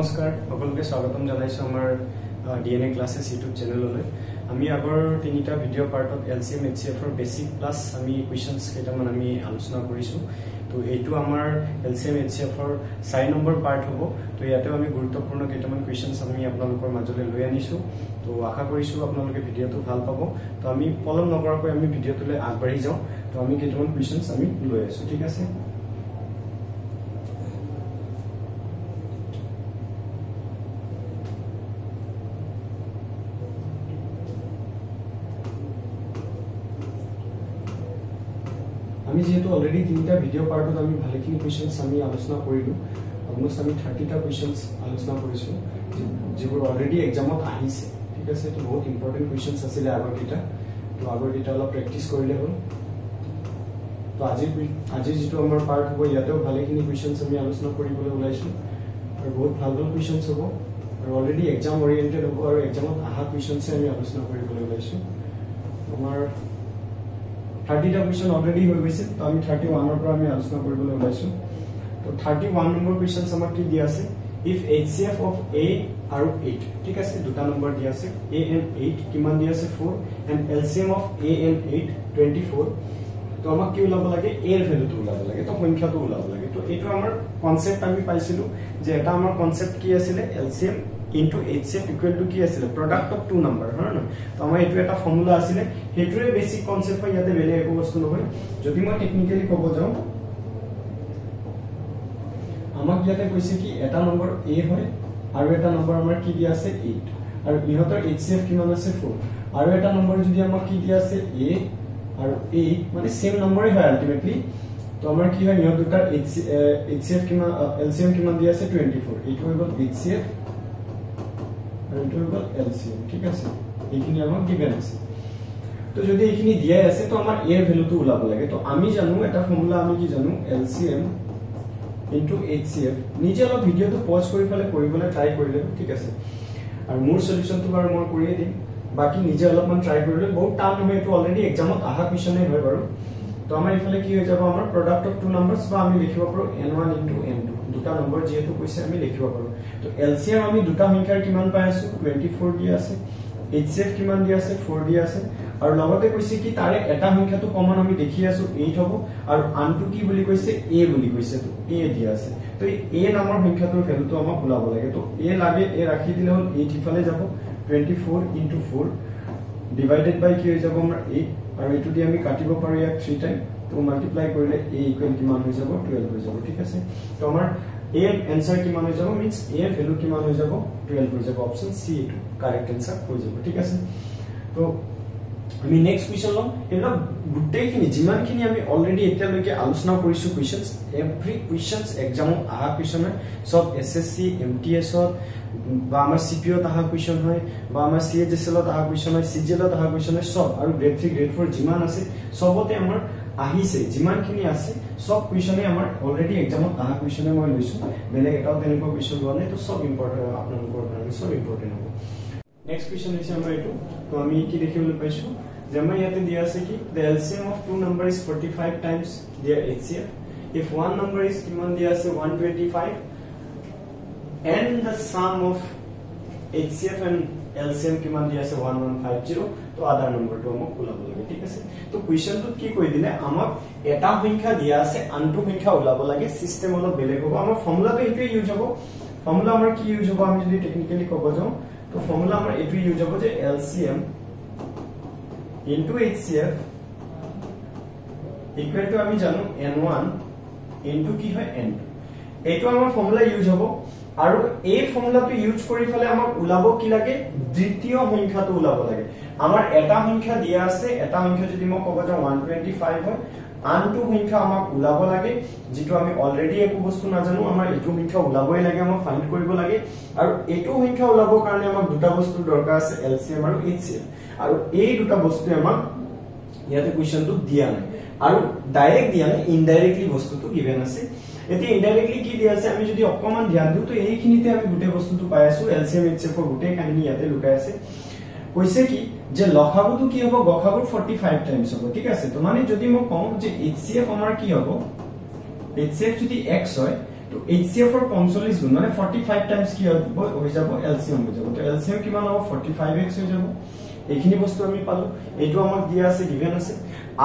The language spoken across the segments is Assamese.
নমস্কাৰ সকলোকে স্বাগতম জনাইছো আমাৰ ডিএনএ ক্লাसेस ইউটিউব চেনেললৈ আমি আগৰ তিনিটা ভিডিও পাৰ্টত এলসিএম এইচসিএফ ৰ বেসিক প্লাস আমি কোৱেশ্চনছ কেইটামান আমি আলোচনা কৰিছো তো এইটো আমাৰ এলসিএম এইচসিএফ ৰ 4 নম্বৰ পাৰ্ট হ'ব তো ইয়াতে আমি গুৰুত্বপূৰ্ণ কেইটামান কোৱেশ্চনছ আমি আপোনালোকৰ মাজলৈ লৈ আনিছো তো আশা কৰিছো আপোনালোকে ভিডিওটো ভাল পাব তো আমি পলম নকৰাকৈ আমি ভিডিওটোলৈ আগবাঢ়ি যাওঁ তো আমি কেইটামান কোৱেশ্চনছ আমি লৈ আছো ঠিক আছে আমি যেহেতু অলৰেডি তিনটা ভিডিও পাৰ্টত আমি ভালেখিনি কোৱেশ্চনছ আমি আলোচনা কৰিলো অলমোস্ট আমি 30টা কোৱেশ্চনছ আলোচনা কৰিছো যেবোৰ অলৰেডি এক্সামত আহিছে ঠিক আছে তো বহুত ইম্পৰ্টেন্ট কোৱেশ্চনছ আছিল আগৰকিটা তো আগৰকিটা অলপ প্ৰেক্টিস কৰিলে হ'ল তো আজি যেটো আমাৰ পাৰ্ট হ'ব ইয়াতেও ভালেখিনি কোৱেশ্চনছ আমি আলোচনা কৰিবলৈ ওলাইছো আৰু বহুত ভাল ভাল কোৱেশ্চনছ হ'ব আৰু অলৰেডি এক্সাম ওৰিয়েন্টেড হ'ব আৰু এক্সামত আহা কোৱেশ্চনছ আমি আলোচনা কৰিবলৈ ওলাইছো আমাৰ 30টা কোৱেশ্চন অলৰেডি হৈ গৈছে তো আমি 31 ৰ পৰা আমি আলোচনা কৰিবলৈ ওলাইছো তো 31 নম্বৰ কোৱেশ্চনছ আমাক কি দিয়া আছে if HCF of A আৰু 8 ঠিক আছে দুটা নম্বৰ দিয়া আছে A and 8 কিমান দিয়া আছে 4 and LCM of A and 8 24 তো আমাক কি ওলাব লাগে A এর ভ্যালুটো ওলাব লাগে তো সংখ্যাটো ওলাব লাগে তো এটো আমাৰ কনসেপ্ট আমি পাইছিলো যে এটা আমাৰ কনসেপ্ট কি আছিল LCM into HCF equal to কি আছিল product of two number হয় না তো আমাৰ এটো এটা ফৰ্মুলা আছিল হেতুৰে বেসিক কনসেপ্ট হয় ইয়াতে বেলে একো বস্তু নহয় যদি মই টেকনিক্যালি ক'ব যাও আমাক ইয়াতে কৈছে কি এটা নম্বৰ A হয় আৰু এটা নম্বৰ আমাৰ কি দিয়া আছে 8 আৰু ইহতৰ HCF কিমান আছে 4 আৰু এটা নম্বৰ যদি আমাক কি দিয়া আছে A আৰু 8 মানে সেম নম্বৰে হয় আলটিমেটলি তো আমাৰ কি হয় ইহত দুটাৰ HCF কিমান LCM কিমান দিয়া আছে 24 এইটো হৈ গ'ল HCF আৰু এইটো হ'ল LCM ঠিক আছে এইখিনি আমাক গিভেন আছে তো যদি এইখিনি দিয়া আছে তো আমাৰ A এৰ ভ্যালুটো ওলাব লাগে তো আমি জানো এটা ফৰ্মুলা আমি কি জানো LCM into HCF নিজে অলপ ভিডিওটো পজ কৰি ফেলে কৰিবলৈ ট্ৰাই কৰিলে ঠিক আছে আৰু মোৰ সলিউশনটো বাৰু মই কৰিয়ে দিম বাকি নিজে অলপমান ট্ৰাই কৰিলে বহুত টান নহয় এটো অলৰেডি এক্সামত আহা কোৱেশ্চনে হয় বাৰু তো আমাৰ ইফালে কি হৈ যাব আমাৰ প্ৰডাক্ট অফ টু নাম্বাৰস বা আমি লিখিব পাৰো n1 into n2 দুটা নম্বৰ যেহেতু কৈছে আমি লিখিব পাৰো তো LCM আমি দুটা সংখ্যাৰ কিমান পাই আছো 24 দিয়া আছে HCF কিমান দিয়া আছে 4 দিয়া আছে আৰু লগতে কৈছে কি তাৰে এটা সংখ্যাটো কমন আমি দেখি আছো 8 হ'ব আৰু আনটো কি বুলি কৈছে A বুলি কৈছে তো A দিয়া আছে তো এই A নামৰ সংখ্যাটোৰ ভ্যালুটো আমাক ওলাব লাগে তো A লাগে A ৰাখি দিলে হ'ল 8 ইফালে যাব 24 into 4 divided by কি হৈ যাব আমাৰ 8 আৰু এটো দি আমি কাটিব পাৰো ইয়াক 3 টাইম তো মাল্টিপ্লাই কৰিলে A ইকুৱেল কিমান হৈ যাব 12 হৈ যাব ঠিক আছে তো আমাৰ A आंसर কিমান হৈ যাব মিন্স A এর ভ্যালু কিমান হৈ যাব 12 হৈ যাব অপশন সি এটো কারেক্ট आंसर হৈ যাব ঠিক আছে তো আমি নেক্সট কোৱেশ্চন লম এলা গুটেখিনি জিমানখিনি আমি অলৰেডি এতিয়ালৈকে আলোচনা কৰিছো কোৱেশ্চনছ এভৰি কোৱেশ্চনছ এক্সামত আহা কোৱেশ্চন হয় সব এসএসসি এমটিএস বা আমাৰ সিপিও আহা কোৱেশ্চন হয় বা আমাৰ সিএইচএসএল আহা কোৱেশ্চন হয় সিজিএল আহা কোৱেশ্চন হয় সব আৰু গ্ৰেড 3 গ্ৰেড 4 জিমান আছে সবতে আমাৰ আহিছে জিমানখিনি আছে সব কোৱেশ্চনে আমাৰ অলৰেডি এক্সামত আহা কোৱেশ্চনে মই লৈছো বেলেগ এটাও তেনেকুৱা কোৱেশ্চন লোৱা নাই তো সব ইম্পৰ্টেন্ট আপোনালোকৰ কাৰণে সব ইম্পৰ্টেন্ট হ'ব নেক্সট কোৱেশ্চন হৈছে আমাৰ এটো তো আমি কি দেখিবলৈ পাইছো যে আমাৰ ইয়াতে দিয়া আছে কি the LCM of two number is 45 times their HCF if one number is কিমান দিয়া আছে 125 and the sum of HCF and LCM কিমান দিয়া আছে 1150 তো আদাৰ নম্বৰটো আমাক ওলাব লাগে ঠিক আছে তো কোৱেশ্চনটো কি কৈ দিলে আমাক এটা সংখ্যা দিয়া আছে আনটো সংখ্যা ওলাব লাগে সিস্টেম অলপ বেলেগ হ'ব আমাৰ ফৰ্মুলাটো এইটোই ইউজ হ'ব ফৰ্মুলা আমাৰ কি ইউজ হ'ব আমি যদি টেকনিক্যালি ক'ব যাও তো ফৰ্মুলা আমাৰ এইটোই ইউজ হ'ব যে LCM into HCF equal to আমি জানো n1 into কি হয় n2 এইটো আমাৰ ফৰ্মুলা ইউজ হ'ব আৰু এই ফৰ্মুলাটো ইউজ কৰি ফলে আমাক ওলাব কি লাগে দ্বিতীয় সংখ্যাটো ওলাব লাগে আমাৰ এটা সংখ্যা দিয়া আছে এটা সংখ্যা যদি মই ক'ব যাও 125 হয় আনটো সংখ্যা আমাক ওলাব লাগে যেটো আমি অলৰেডি একো বস্তু নাজানো আমাৰ এটো সংখ্যা ওলাবই লাগে আমাক ফাইন্ড কৰিব লাগে আৰু এটো সংখ্যা ওলাবৰ কাৰণে আমাক দুটা বস্তু দৰকাৰ আছে LCM আৰু HCF আৰু এই দুটা বস্তু আমাক ইয়াতে কোৱেশ্চনটো দিয়া নাই আৰু ডাইৰেক্ট দিয়া নাই ইনডাইৰেক্টলি বস্তুটো গিভেন আছে এতি ইনডাইৰেক্টলি কি দিয়া আছে আমি যদি অকমান ধ্যান দিও তো এইখিনিতে আমি গুটে বস্তুটো পাই আছো LCM HCF ৰ গুটে কাহিনী ইয়াতে লুকাই আছে কৈছে কি যে লসাগুটো কি হ'ব গসাগুৰ 45 টাইমছ হ'ব ঠিক আছে তো মানে যদি মই কওঁ যে HCF আমাৰ কি হ'ব HCF যদি x হয় তো তো HCF এর 45 গুণ মানে 45 টাইমস কি হবে হৈ যাব LCM হৈ যাব তো LCM কিমান হ'ব 45x হৈ যাব এইখিনি বস্তু আমি পালো এইটো আমাক দিয়া আছে গিভেন আছে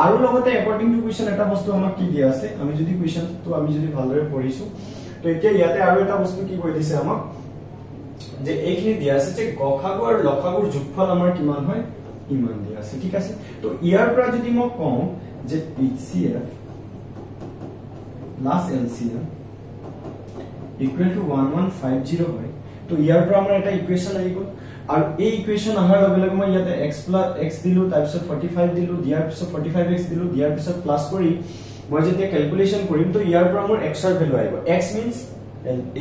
আৰু লগতে অ্যাকৰ্ডিং টু কোৱেশ্চন এটা বস্তু আমাক কি দিয়া আছে আমি যদি কোৱেশ্চন তো আমি যদি ভালদৰে পঢ়িছো তো এতিয়া ইয়াতে আৰু এটা বস্তু কি কৈ দিছে আমাক যে এইখিনি দিয়া আছে যে গসাগু আৰু লসাগুৰ যোগফল আমাৰ কিমান হয় ইমান দিয়া আছে ঠিক আছে তো ইয়াৰ পৰা যদি মই কওঁ যে HCF plus LCM equal to 1150 হয় তো ইয়াৰ পৰা আমাৰ এটা ইকুৱেচন আহি গ'ল আৰু এই ইকুৱেচন আহাৰ লগে লগে মই ইয়াতে x দিলো তাৰ পিছত 45 দিলো দিয়াৰ পিছত 45x দিলো দিয়াৰ পিছত প্লাস কৰি মই যেতিয়া ক্যালকুলেশন কৰিম তো ইয়াৰ পৰা মোৰ x ৰ ভ্যালু আহিব x means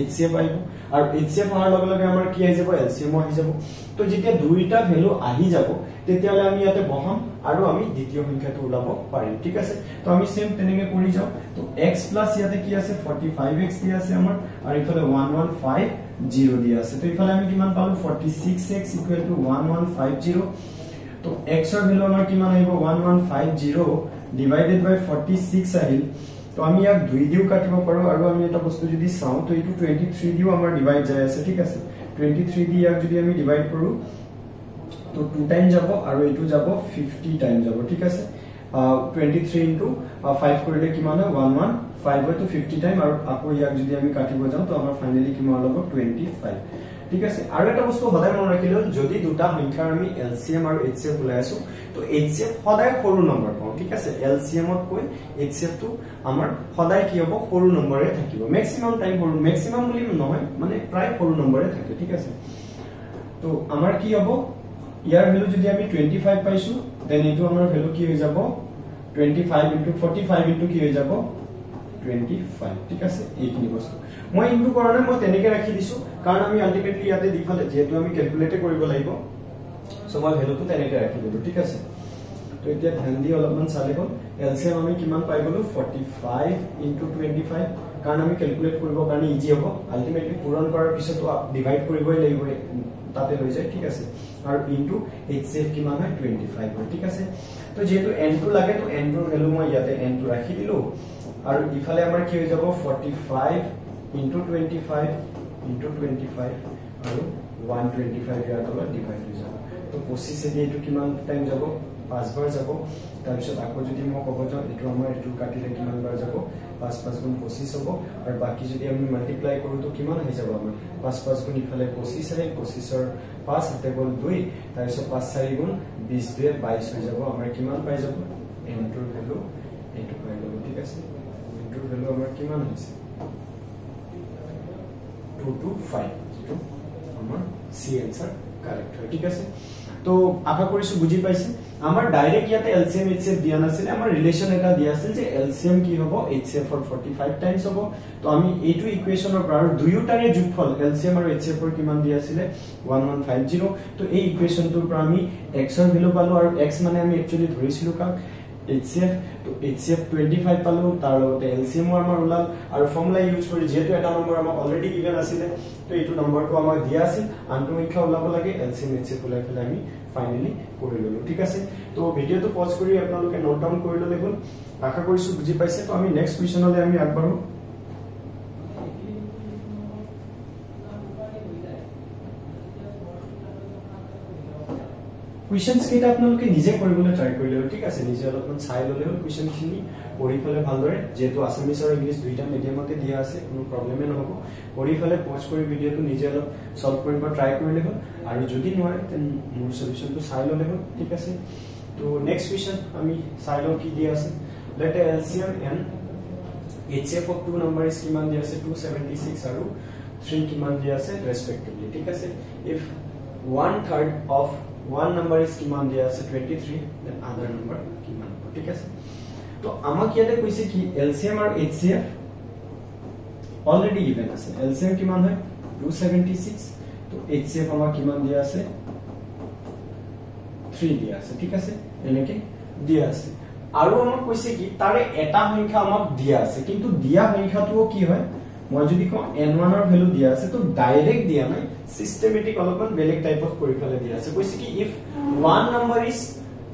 HCF আহিব আৰু HCF আহাৰ লগে লগে আমাৰ কি আহি যাব LCM আহি যাব তো যেতিয়া দুইটা ভ্যালু আহি যাব তেতিয়ালে আমি ইয়াতে বহাম আৰু আমি দ্বিতীয় সংখ্যাটো উলাব পাৰিম ঠিক আছে তো আমি সেম তেনেকে কৰি যাও তো x প্লাস ইয়াতে কি আছে 45x দিয়া আছে আমাৰ আৰু ইফালে 1150 দিয়া আছে তো ইফালে আমি কিমান পালো 46x = 1150 তো x ৰ ভ্যালু আমাৰ কিমান আহিব 1150 divided by 46 আহিল তো আমি ইয়াক 2 দিও কাটিব পাৰো আৰু আমি এটা বস্তু যদি চাও তো এটো 23 দিও আমাৰ ডিভাইড যায় আছে ঠিক আছে 23 দি ইয়াক যদি আমি ডিভাইড কৰো তো 2 টাইম যাব আৰু এটো যাব 50 টাইম যাব ঠিক আছে 23 * 5 কৰিলে কিমান হয় 115 হয় তো 50 টাইম আৰু আকৌ ইয়াক যদি আমি কাটিব যাও তো আমাৰ ফাইনালি কিমান হ'ব 25 ঠিক আছে আৰু এটা বস্তু হদাই মন ৰাখিলে যদি দুটা সংখ্যাৰ আমি LCM আৰু HCF উলাইছো তো HCF হদাই সৰু নম্বৰ পাও ঠিক আছে LCM ত কৈ HCF টো আমাৰ হদাই কি হ'ব সৰু নম্বৰে থাকিব ম্যাক্সিমাম টাইম সৰু ম্যাক্সিমাম বুলি নহয় মানে প্ৰায় সৰু নম্বৰে থাকে ঠিক আছে তো আমাৰ কি হ'ব ইয়াৰ ভ্যালু যদি আমি 25 পাইছো দেন এটো আমাৰ ভ্যালু কি হৈ যাব 25 * 45 কি হৈ যাব 25 ঠিক আছে এইখিনি বস্তু মই ইনটু কৰা মই তেনেকে ৰাখি দিছো কাৰণ আমি আলটিমেটলি ইয়াতে দিফালে যেহেতু আমি ক্যালকুলেট কৰিব লাগিব সো মই ভ্যালুটো তেনেকে ৰাখি দিলো ঠিক আছে তো এতিয়া ধ্যান দি অলপমান চালে গল LCM আমি কিমান পাই গলো 45 * 25 কাৰণ আমি ক্যালকুলেট কৰিব কাৰণে ইজি হ'ব আলটিমেটলি পূৰণ কৰাৰ পিছতো ডিভাইড কৰিবই লাগিব তাতে হৈ যায় ঠিক আছে আৰু ইনটু HCF কিমান হয় 25 হয় ঠিক আছে তো যেহেতু n টো লাগে তো n টোৰ ভ্যালু মই ইয়াতে n টো ৰাখি দিলো আৰু ইফালে আমাৰ কি হৈ যাব 45 * 25 আৰু 125 ইয়াৰ তলত ডিভাইড হৈ যাব তো 25 এদি এটো কিমান টাইম যাব 5 বাৰ যাব তাৰ পিছত আকৌ যদি মই ক'ব যাও এটো আমাৰ এটো কাটিলে কিমান বাৰ যাব 5 5 গুণ 25 হ'ব আৰু বাকি যদি আমি মাল্টিপ্লাই কৰো তো কিমান হৈ যাব আমাৰ 5 5 গুণ ইফালে 25 আহে 25 ৰ 5 হাতে গল 2 তাৰ পিছত 5 4 গুণ 20 2 22 হৈ যাব আমাৰ কিমান পাই যাব n টোৰ ভ্যালু এটো পাই যাব ঠিক আছে n টোৰ ভ্যালু আমাৰ কিমান হৈছে 225 যেটো আমাৰ সি आंसर কাৰেক্ট হয় ঠিক আছে তো আশা কৰিছো বুজি পাইছে আমাৰ ডাইৰেক্ট ইয়াতে LCM HCF দিয়া নাছিল আমাৰ ৰিলেশন এটা দিয়া আছিল যে LCM কি হ'ব HCF ফৰ 45 টাইমস হ'ব তো আমি এইটো ইকুৱেচনৰ পৰা দুয়োটাৰে যোগফল LCM আৰু HCF ৰ কিমান দিয়া আছিল 1150 তো এই ইকুৱেচনটোৰ পৰা আমি x ৰ ভ্যালু পালো আৰু x মানে আমি একচুয়ালি ধৰিছিলো কাক HCF তো HCF 25 পালো তাৰ লগতে LCM আমাৰ উলাল আৰু ফৰ্মুলা ইউজ কৰি যেহেতু এটা নম্বৰ আমাক অলৰেডি গিভেন আছিল তো এইটো নম্বৰটো আমাক দিয়া আছিল আনটো সংখ্যা উলাব লাগে LCM HCF উলাই ফেলে আমি ফাইনালি কৰি ললো ঠিক আছে তো ভিডিওটো পজ কৰি আপোনালোকে নোট ডাউন কৰি ললে গল আশা কৰিছো বুজি পাইছে তো আমি নেক্সট কুৱেশ্যনলৈ আমি আগবাঢ়ো क्वेश्चंस केटा আপোনালোকে নিজে কৰিবলৈ ট্ৰাই কৰিলে ঠিক আছে নিজে অলপমান চাই ললে क्वेश्चन খিনি পঢ়ি ফেলে ভালদৰে যেটো আসামিজ আৰু ইংলিশ দুইটা মিডিয়ামতে দিয়া আছে কোনো প্ৰবলেমে নহব পঢ়ি ফেলে পজ কৰি ভিডিওটো নিজে অলপ সলভ কৰিব ট্ৰাই কৰিলে হ'ল আৰু যদি নোৱাৰে তেন মোৰ সলিউশনটো চাই ললে হ'ল ঠিক আছে তো নেক্সট क्वेश्चन আমি চাই লও কি দিয়া আছে let LCM and HCF of two numbers কিমান দিয়া আছে 276 আৰু 3 কিমান দিয়া আছে respectively ঠিক আছে if 1/3 of one number is কিমান দিয়া আছে 23 then other number কিমান ঠিক আছে তো আমাক ইয়াতে কৈছে কি LCM আৰু HCF অলৰেডি given আছে LCM কিমান হয় 276 তো HCF আমাক কিমান দিয়া আছে 3 দিয়া আছে ঠিক আছে এনেকে দিয়া আছে আৰু আমাক কৈছে কি তাৰে এটা সংখ্যা আমাক দিয়া আছে কিন্তু দিয়া সংখ্যাটো কি হয় মই যদি কও n1 ৰ ভ্যালু দিয়া আছে তো ডাইৰেক্ট দিয়া নাই সিস্টেমেটিক অলপমান বেলেগ টাইপ অফ কৰি ফেলে দিয়া আছে কৈছে কি if one number is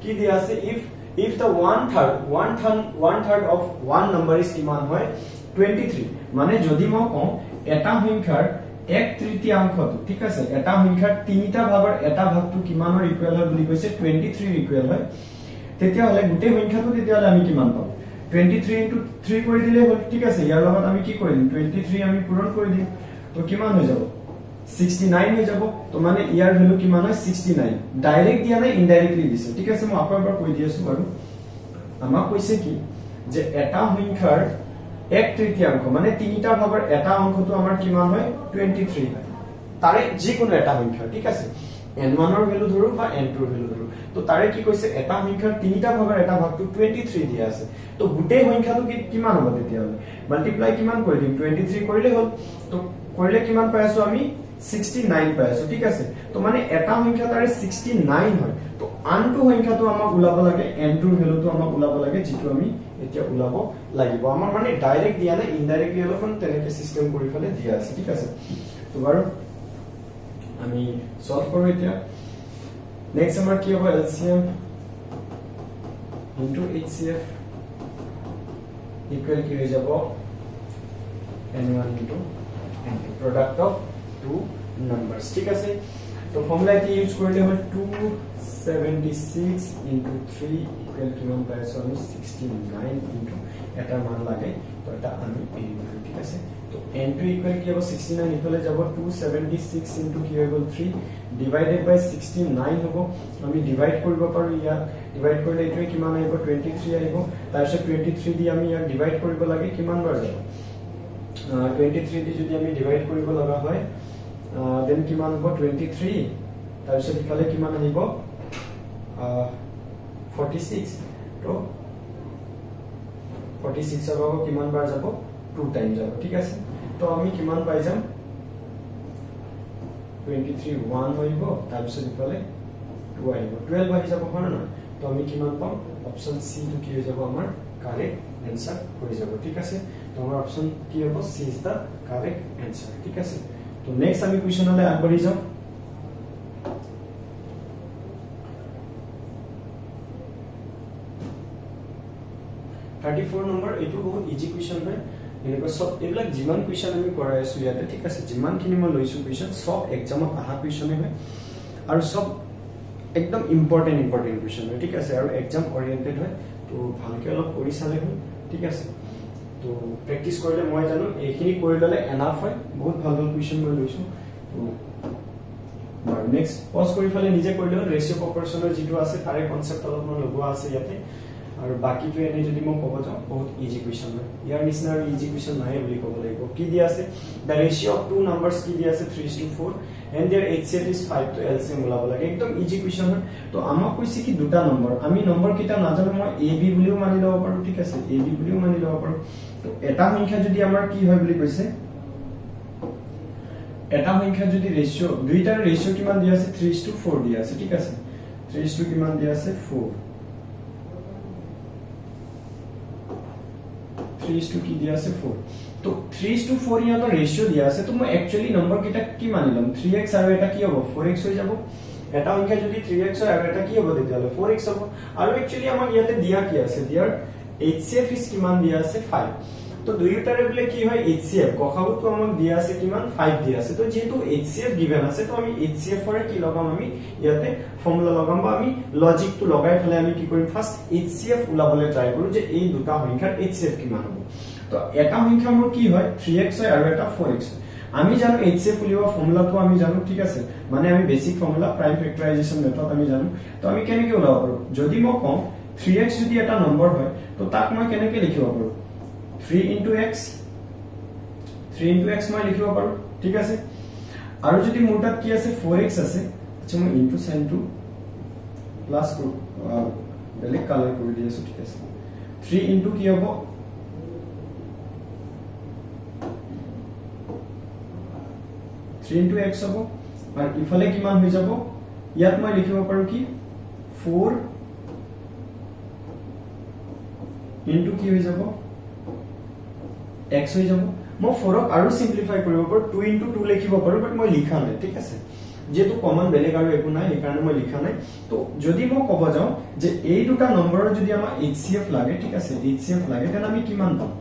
কি দিয়া আছে if if the one third of one number is কিমান হয় 23 মানে যদি মই কওঁ এটা সংখ্যাৰ 1/3 ঠিক আছে এটা সংখ্যাৰ তিনিটা ভাগৰ এটা ভাগটো কিমানৰ ইকুৱেল হয় বুলি কৈছে 23 ইকুৱেল হয় তেতিয়া হলে গোটেই সংখ্যাটো তেতিয়া হলে আমি কিমান পাম 23 into 3 কৰি দিলে হল ঠিক আছে ইয়াৰ লগত আমি কি কৰিম 23 আমি পূৰণ কৰি দিম তো কিমান হৈ যাব 69 হৈ যাব তো মানে ইয়াৰ ভ্যালু কিমান হয় 69 ডাইৰেক্ট দিয়া নাই ইনডাইৰেক্টলি দিছে ঠিক আছে মই আকৌ এবাৰ কৈ দি আছো বাৰু আমাক কৈছে কি যে এটা সংখ্যাৰ 1/3 মানে তিনিটা ভাগৰ এটা অংকটো আমাৰ কিমান হয় 23 হয় তাৰে যিকোনো এটা সংখ্যা ঠিক আছে n1 ৰ ভ্যালু ধৰো বা n2 ৰ ভ্যালু ধৰো তো তাৰে কি কৈছে এটা সংখ্যাৰ তিনিটা ভাগৰ এটা ভাগটো 23 দিয়া আছে তো গোটেই সংখ্যাটো কিমান হ'ব তেতিয়া হলে মাল্টিপ্লাই কিমান কৰি দিম 23 কৰিলে হল তো কৰিলে কিমান পাই আছো আমি 69 পাই আছো ঠিক আছে তো মানে এটা সংখ্যা তাৰে 69 হয় তো আনটো সংখ্যাটো আমাক উলাব লাগে n2 ৰ ভ্যালুটো আমাক উলাব লাগে যেটো আমি এতিয়া উলাব লাগিব আমাৰ মানে ডাইৰেক্ট দিয়া নাই ইনডাইৰেক্টলি অলপমান তেনেকে সিস্টেম কৰি ফেলে দিয়া আছে ঠিক আছে তো বাৰু আমি সলভ কৰো এতিয়া নেক্সট আমাৰ কি হ'ব LCM into HCF equal কি হৈ যাব n1 into n2 product of two numbers ঠিক আছে তো ফর্মুলা কি ইউজ কৰিলে হয় 276 into 3 equal কিমান পাইছো আমি 69 into এটা মান লাগে তো এটা আমি এই ঠিক আছে তো n2 equal কি হ'ব 69 ইফালে যাব 276 into কি হৈ গল 3 divided by 69 হ'ব আমি ডিভাইড কৰিব পাৰো ইয়া ডিভাইড কৰিলে এটো কিমান আহিব 23 আহিব তাৰপিছত 23 দি আমি ইয়াক ডিভাইড কৰিব লাগে কিমান বাৰ যাব 23 দি যদি আমি ডিভাইড কৰিব লগা হয় দেন কিমান হ'ব 23 তাৰপিছত ইফালে কিমান আহিব 46 তো 46 ৰ ভাগ কিমান বাৰ যাব 2 টাইম যাব ঠিক আছে তো আমি কিমান পাই যাম 23 1 হইব তাৰপিছত ইফালে 2 আহিব 12 আহি যাব হয় না তো আমি কিমান পাম অপচন সি টু কি হৈ যাব আমাৰ কাৰেক্ট आंसर হৈ যাব ঠিক আছে তো আমাৰ অপচন কি হ'ব সি ইজ দা কাৰেক্ট आंसर ঠিক আছে তো নেক্সট আমি কোৱেশ্চনলে আগবাঢ়ি যাম 34 নম্বৰ এটো বহুত ইজি কোৱেশ্চন হয় এনেকৈ সব এইবিলাক যিমান কোৱেশ্চন আমি কৰাই আছো ইয়াতে ঠিক আছে যিমানখিনি মই লৈছো কোৱেশ্চন সব এক্সামত আহা কোৱেশ্চনে হয় আৰু সব একদম ইম্পৰ্টেন্ট কোৱেশ্চন হয় ঠিক আছে আৰু এক্সাম ওৰিয়েন্টেড হয় তো ভালকে অলপ কৰি চালে হয় ঠিক আছে তো প্ৰেক্টিস কৰিলে মই জানো এইখিনি কৰি ললে এনাফ হয় বহুত ভাল ভাল কোৱেশ্চন মই লৈছো তো আৰু নেক্সট পজ কৰি ফেলে নিজে কৰি ললে ৰেশিও প্ৰপৰচনৰ যেটো আছে তাৰে কনসেপ্ট অলপ মই লগোৱা আছে ইয়াতে আৰু বাকিটো এনে যদি মই ক'ব যাও বহুত ইজি কোৱেশ্চন হয় ইয়াৰ নিচিনা আৰু ইজি কোৱেশ্চন নাই বুলি ক'ব লাগিব কি দি আছে the ratio of two numbers কি দি আছে 3:4 and their HCF is 5 to LCM ওলাব লাগে একদম ইজি কোৱেশ্চন হয় তো আমাক কৈছে কি দুটা নম্বৰ আমি নম্বৰ কিটা নাজানো মই AB বুলিও মানি লব পাৰো ঠিক আছে AB বুলিও মানি লব পাৰো তো এটা সংখ্যা যদি আমাৰ কি হয় বুলি কৈছে এটা সংখ্যা যদি ৰেশিও দুইটাৰ ৰেশিও কিমান দি আছে 3:4 দি আছে ঠিক আছে 3 কিমান দি আছে 4 3 কি দিয়া আছে 4 তো 3:4 ইয়াৰ ৰেশিও দিয়া আছে তো মই একচুয়ালি নম্বৰ কিটা কি মানিলাম 3x আৰু এটা কি হ'ব 4x হৈ যাব এটা সংখ্যা যদি 3x হয় আৰু এটা কি হ'ব তেতিয়ালে 4x হ'ব আৰু একচুয়ালি আমাক ইয়াতে দিয়া কি আছে দিয়াৰ HCF is কিমান দিয়া আছে 5 তো দুইটাৰে বলে কি হয় HCF গখাবটো আমাক দিয়া আছে কিমান 5 দিয়া আছে তো যেহেতু HCF গিভেন আছে তো আমি HCF ৰ কি লগাম আমি ইয়াতে ফৰ্মুলা লগাম বা আমি লজিক টু লগাই ফেলে আমি কি কৰিম ফাৰ্স্ট HCF উলাবলে ট্ৰাই কৰো যে এই দুটা সংখ্যাৰ HCF কিমান হ'ব তো এটা সংখ্যা মোৰ কি হয় 3x হয় আৰু এটা 4x আমি জানো HCF উলিওৱা ফৰ্মুলাটো আমি জানো ঠিক আছে মানে আমি বেসিক ফৰ্মুলা প্ৰাইম ফেক্টৰাইজেচন মেথড আমি জানো তো আমি কেনেকৈ উলাব পাৰো যদি মই কম 3x যদি এটা নম্বৰ হয় তো তাক মই কেনেকৈ লিখিব পাৰো 3 into x মই লিখিব পাৰো ঠিক আছে আৰু যদি মোৰ তাত কি আছে 4x আছে আচ্ছা মই ইনটু সাইন টু প্লাস বেলেগ কালাৰ কৰি দিছো ঠিক আছে 3 into কি হ'ব 3 into x হ'ব আৰু ইফালে কিমান হৈ যাব ইয়াত মই লিখিব পাৰো কি 4 into কি হৈ যাব x হৈ যাব মই 4 ক আৰু সিম্পলিফাই কৰিব পাৰো 2 into 2 লিখিব পাৰো বাট মই লিখা নাই ঠিক আছে যেহেতু কমন বেলেগ আৰু একো নাই এই কাৰণে মই লিখা নাই তো যদি মই কব যাও যে এই দুটা নম্বৰৰ যদি আমাৰ HCF লাগে ঠিক আছে HCF লাগে তেন আমি কিমান পাম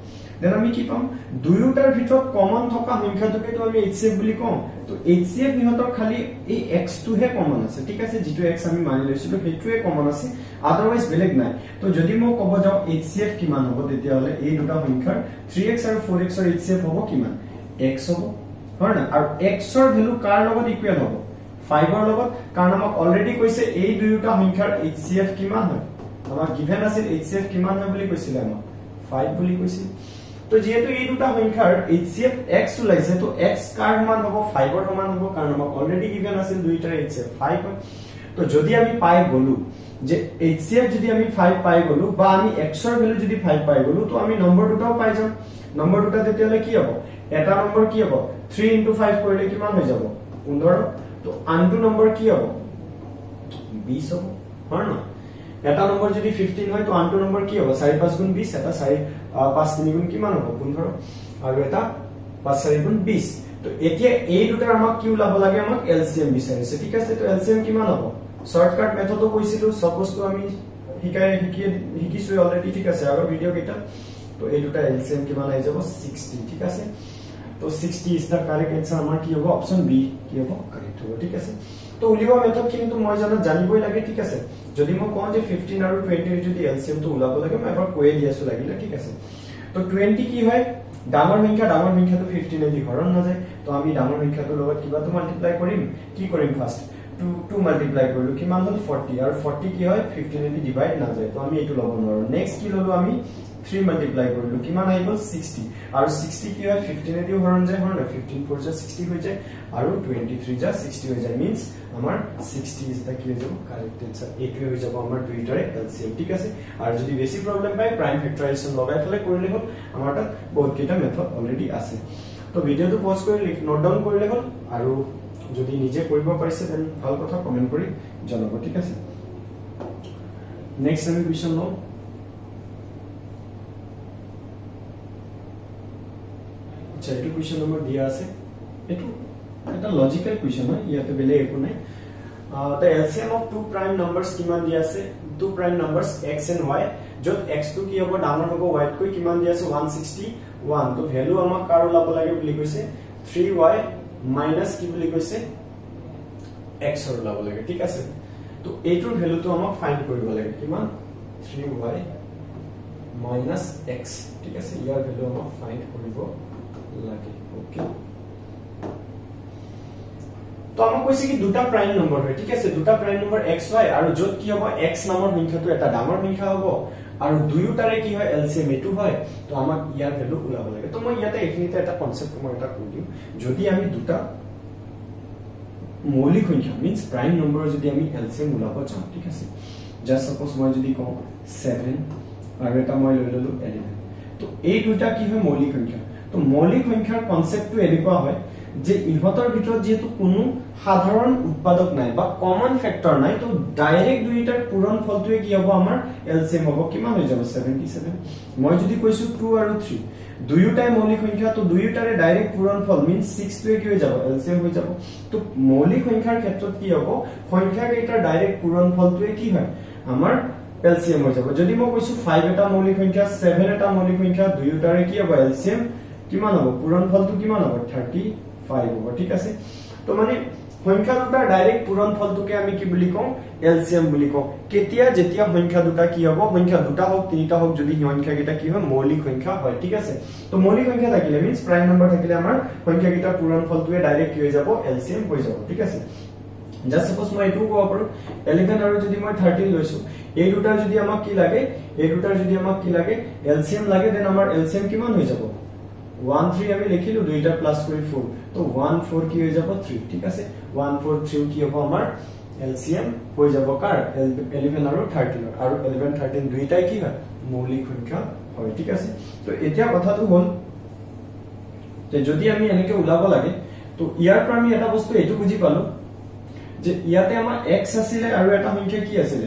দেন আমি কি পাম দুয়োটাৰ ভিতৰত কমন থকা সংখ্যাটোকে তো আমি HCF বুলি কম তো HCF নিহতৰ খালি এই x টো হে কমন আছে ঠিক আছে যেটো x আমি মানি লৈছিলো হেতুৱে কমন আছে আদাৰৱাইজ বেলেগ নাই তো যদি মই কব যাও HCF কিমান হ'ব তেতিয়া হলে এই দুটা সংখ্যাৰ 3x আৰু 4x ৰ HCF হ'ব কিমান x হ'ব হয় না আৰু x ৰ ভ্যালু কাৰ লগত ইকুৱেল হ'ব 5 ৰ লগত কাৰণ আমাক অলৰেডি কৈছে এই দুয়োটা সংখ্যাৰ HCF কিমান হয় আমাক গিভেন আছিল HCF কিমান হয় বুলি কৈছিল আমাক 5 বুলি কৈছিল তো যেহেতু এই দুটা সংখ্যাৰ HCF x ওলাইছে তো x কাৰ সমান হ'ব 5 ৰ সমান হ'ব কাৰণ আমাক অলৰেডি গিভেন আছিল দুইটাৰ HCF 5 হয় তো যদি আমি পাই গলো যে HCF যদি আমি 5 পাই গলো বা আমি x ৰ ভ্যালু যদি 5 পাই গলো তো আমি নম্বৰ দুটাও পাই যাম নম্বৰ দুটা তেতিয়া হলে কি হ'ব এটা নম্বৰ কি হ'ব 3 * 5 কৰিলে কিমান হৈ যাব 15 তো আনটো নম্বৰ কি হ'ব 20 হ'ব হয় না এটা নম্বৰ যদি 15 হয় তো আনটো নম্বৰ কি হ'ব 4 5 গুণ 20 এটা 4 5 3 গুণ কিমান হ'ব 15 আৰু এটা 5 4 গুণ 20 তো এতিয়া এই দুটাৰ আমাক কি ওলাব লাগে আমাক LCM বিচাৰিছে ঠিক আছে তো LCM কিমান হ'ব শৰ্টকাট মেথডো কৈছিলো সব বস্তু আমি শিকিছো অলৰেডি ঠিক আছে আগৰ ভিডিও কেইটা তো এই দুটা LCM কিমান আই যাব 60 ঠিক আছে তো 60 ইজ দা কারেক্ট आंसर আমাৰ কি হ'ব অপচন বি কি হ'ব কাৰেক্ট হ'ব ঠিক আছে তো উলিওৱা মেথড কিন্তু মই জানিবই লাগে ঠিক আছে যদি মই কওঁ যে 15 আৰু 20 যদি LCM তো উলাব লাগে মই এবাৰ কৈ দিয়াছো লাগিলে ঠিক আছে তো 20 কি হয় ডাঙৰ সংখ্যাটো 15 এদি হৰণ না যায় তো আমি ডাঙৰ সংখ্যাটোৰ লগত কিবা তো মাল্টিপ্লাই কৰিম কি কৰিম ফাৰ্স্ট 2 মাল্টিপ্লাই কৰিলো কিমান হ'ল 40 আৰু 40 কি হয় 15 এদি ডিভাইড না যায় তো আমি এটো লব নোৱাৰো নেক্সট কি ললো আমি 3 মাল্টিপ্লাই কৰিলো কিমান আহিব 60 আৰু 60 কি হয় 15 এদি হৰণ যায় হয় না 15 4 যা 60 হৈ যায় আৰু 23 যা 60 হৈ যায় মিন্স আমাৰ 60 ইজ দা কি হৈ যাব কাৰেক্ট आंसर এইটোৱে হৈ যাব আমাৰ দুইটাৰে LCM ঠিক আছে আৰু যদি বেছি প্ৰবলেম পাই প্ৰাইম ফেক্টৰাইজেচন লগাই ফলে কৰিলে হ'ল আমাৰ তাত বহুত কেইটা মেথড অলৰেডি আছে তো ভিডিওটো পজ কৰি নোট ডাউন কৰিলে হ'ল আৰু যদি নিজে কৰিব পাৰিছে দেন ভাল কথা কমেন্ট কৰি জনাব ঠিক আছে নেক্সট আমি কোৱেশ্চন লও আচ্ছা এইটো কোৱেশ্চন নম্বৰ দিয়া আছে এইটো এটা লজিক্যাল কোৱেশ্চন হয় ইয়াতে বেলে একো নাই the LCM of two prime numbers কিমান দিয়া আছে two prime numbers x and y যত x টো কি হ'ব ডাঙৰ হ'ব y কৈ কিমান দিয়া আছে 161 তো ভ্যালু আমাক কাৰ ওলাব লাগে বুলি কৈছে 3y minus কি বুলি কৈছে x ৰ ওলাব লাগে ঠিক আছে তো এইটোৰ ভ্যালুটো আমাক ফাইন্ড কৰিব লাগে কিমান 3y minus x ঠিক আছে ইয়াৰ ভ্যালু আমাক ফাইন্ড কৰিব লাগে ওকে তো আমাক কৈছে কি দুটা প্ৰাইম নম্বৰ হয় ঠিক আছে দুটা প্ৰাইম নম্বৰ xy আৰু যত কি হ'ব x নামৰ সংখ্যাটো এটা ডাঙৰ সংখ্যা হ'ব আৰু দুয়োটাৰে কি হয় LCM এটো হয় তো আমাক ইয়াৰ ভ্যালু ওলাব লাগে তো মই ইয়াতে এখিনিতে এটা কনসেপ্ট মই এটা কৈ দিম যদি আমি দুটা মৌলিক সংখ্যা মিন্স প্ৰাইম নম্বৰ যদি আমি LCM ওলাব চাও ঠিক আছে জাস্ট সাপোজ মই যদি কওঁ 7 আৰু এটা মই লৈ ললো 11 তো এই দুটা কি হয় মৌলিক সংখ্যা তো মৌলিক সংখ্যাৰ কনসেপ্টটো এনেকুৱা হয় যে ইহতৰ ভিতৰত যেটো কোনো সাধাৰণ উৎপাদক নাই বা কমন ফেক্টৰ নাই তো ডাইৰেক্ট দুইটাৰ পূৰণ ফলটোৱে কি হ'ব আমাৰ LCM হ'ব কিমান হৈ যাব 77 মই যদি কৈছো 2 আৰু 3 দুয়োটাই মৌলিক সংখ্যা তো দুয়োটাৰে ডাইৰেক্ট পূৰণ ফল মিন্স 6 টোৱে কি হৈ যাব LCM হৈ যাব তো মৌলিক সংখ্যাৰ ক্ষেত্ৰত কি হ'ব সংখ্যা কেইটাৰ ডাইৰেক্ট পূৰণ ফলটোৱে কি হয় আমাৰ LCM হৈ যাব যদি মই কৈছো 5 এটা মৌলিক সংখ্যা 7 এটা মৌলিক সংখ্যা দুয়োটাৰে কি হ'ব LCM কিমান হ'ব পূৰণ ফলটো কিমান হ'ব 35 হ'ব ঠিক আছে তো মানে সংখ্যা দুটা ডাইৰেক্ট পূৰণ ফলটোকে আমি কি বুলি কওঁ LCM বুলি কওঁ কেতিয়া যেতিয়া সংখ্যা দুটা কি হ'ব সংখ্যা দুটা হোক তিনিটা হোক যদি সংখ্যা কেইটা কি হয় মৌলিক সংখ্যা হয় ঠিক আছে তো মৌলিক সংখ্যা থাকিলে মিন্স প্ৰাইম নম্বৰ থাকিলে আমাৰ সংখ্যা কেইটা পূৰণ ফলটোৱে ডাইৰেক্ট কি হৈ যাব LCM হৈ যাব ঠিক আছে জাস্ট সাপোজ মই এটো ক'ব পাৰো 11 আৰু যদি মই 13 লৈছো এই দুটাৰ যদি আমাক কি লাগে LCM লাগে দেন আমাৰ LCM কিমান হৈ যাব 1 3 আমি লিখিলো দুইটা প্লাস কৰি 4 তো 1 4 কি হৈ যাব 3 ঠিক আছে 1 4 3 কি হ'ব আমাৰ LCM হৈ যাব কাৰ 11 আৰু 13 আৰু 11 13 দুইটাই কি হয় মৌলিক সংখ্যা হয় ঠিক আছে তো এতিয়া কথাটো হ'ল যে যদি আমি এনেকে উলাব লাগে তো ইয়াৰ পৰা আমি এটা বস্তু এটো বুজি পালো যে ইয়াতে আমাৰ x আছিল আৰু এটা সংখ্যা কি আছিল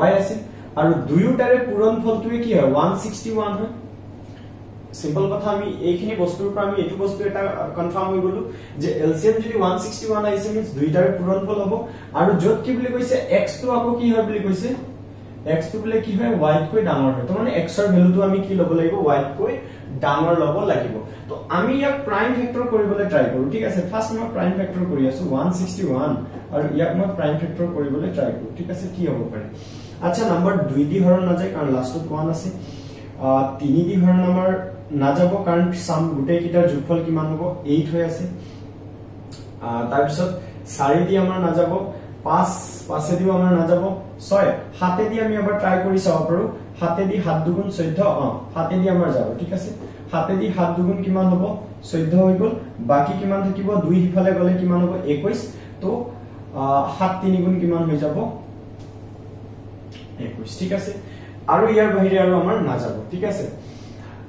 y আছিল আৰু দুয়োটাৰে পূৰণ ফলটোৱে কি হয় 161 হয় সিম্পল কথা আমি এইখিনি বস্তুৰ পৰা আমি এটো বস্তু এটা কনফাৰ্ম হৈ গলো যে এলসিএম যদি 161 আইছে মিন্স দুইটাৰ পূৰণফল হ'ব আৰু যত কি বুলি কৈছে x টো আকৌ কি হয় বুলি কৈছে x টো বলে কি হয় y কৈ ডাঙৰ হয় তো মানে x ৰ ভ্যালুটো আমি কি ল'ব লাগিব y কৈ ডাঙৰ ল'ব লাগিব তো আমি ইয়াক প্ৰাইম ফেক্টৰ কৰিবলৈ ট্ৰাই কৰো ঠিক আছে ফাৰ্স্ট মই প্ৰাইম ফেক্টৰ কৰি আছো 161 আৰু ইয়াক মই প্ৰাইম ফেক্টৰ কৰিবলৈ ট্ৰাই কৰো ঠিক আছে কি হ'ব পাৰে আচ্ছা নম্বৰ 2 দি হৰণ না যায় কাৰণ লাষ্টত 1 আছে 3 দি হৰণ আমাৰ না যাব কাৰণ সাম গুটেই কিটাৰ যোগফল কিমান হ'ব 8 হৈ আছে তাৰ পিছত 4 দি আমাৰ না যাব 5 দিও আমাৰ না যাব 6 7 দি আমি এবাৰ ট্ৰাই কৰি চাও পাৰো 7 দি 7 দুগুণ 14 7 দি আমাৰ যাব ঠিক আছে 7 দি 7 দুগুণ কিমান হ'ব 14 হৈ গল বাকি কিমান থাকিব 2 হিফালে গলে কিমান হ'ব 21 তো 7 3 গুণ কিমান হৈ যাব 21 ঠিক আছে আৰু ইয়াৰ বাহিৰে আৰু আমাৰ না যাব ঠিক আছে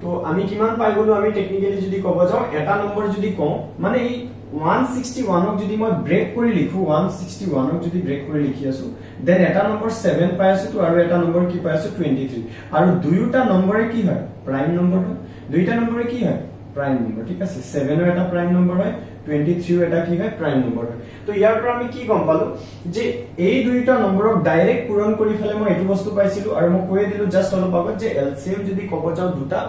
তো আমি কিমান পাই গলো আমি টেকনিক্যালি যদি কব যাও এটা নম্বৰ যদি কও মানে এই 161 ক যদি মই ব্ৰেক কৰি লিখো 161 ক যদি ব্ৰেক কৰি লিখি আছো দেন এটা নম্বৰ 7 পাই আছো তো আৰু এটা নম্বৰ কি পাই আছো 23 আৰু দুইটা নম্বৰে কি হয় প্ৰাইম নম্বৰ হয় দুইটা নম্বৰে কি হয় প্ৰাইম নম্বৰ ঠিক আছে 7 ৰ এটা প্ৰাইম নম্বৰ হয় 23 ৰ এটা কি হয় প্ৰাইম নম্বৰ হয় তো ইয়াৰ পৰা আমি কি গম পালো যে এই দুইটা নম্বৰক ডাইৰেক্ট পূৰণ কৰি ফেলে মই এটো বস্তু পাইছিলো আৰু মই কৈ দিলো জাস্ট অলপ আগত যে এলসিএম যদি কব যাও দুটা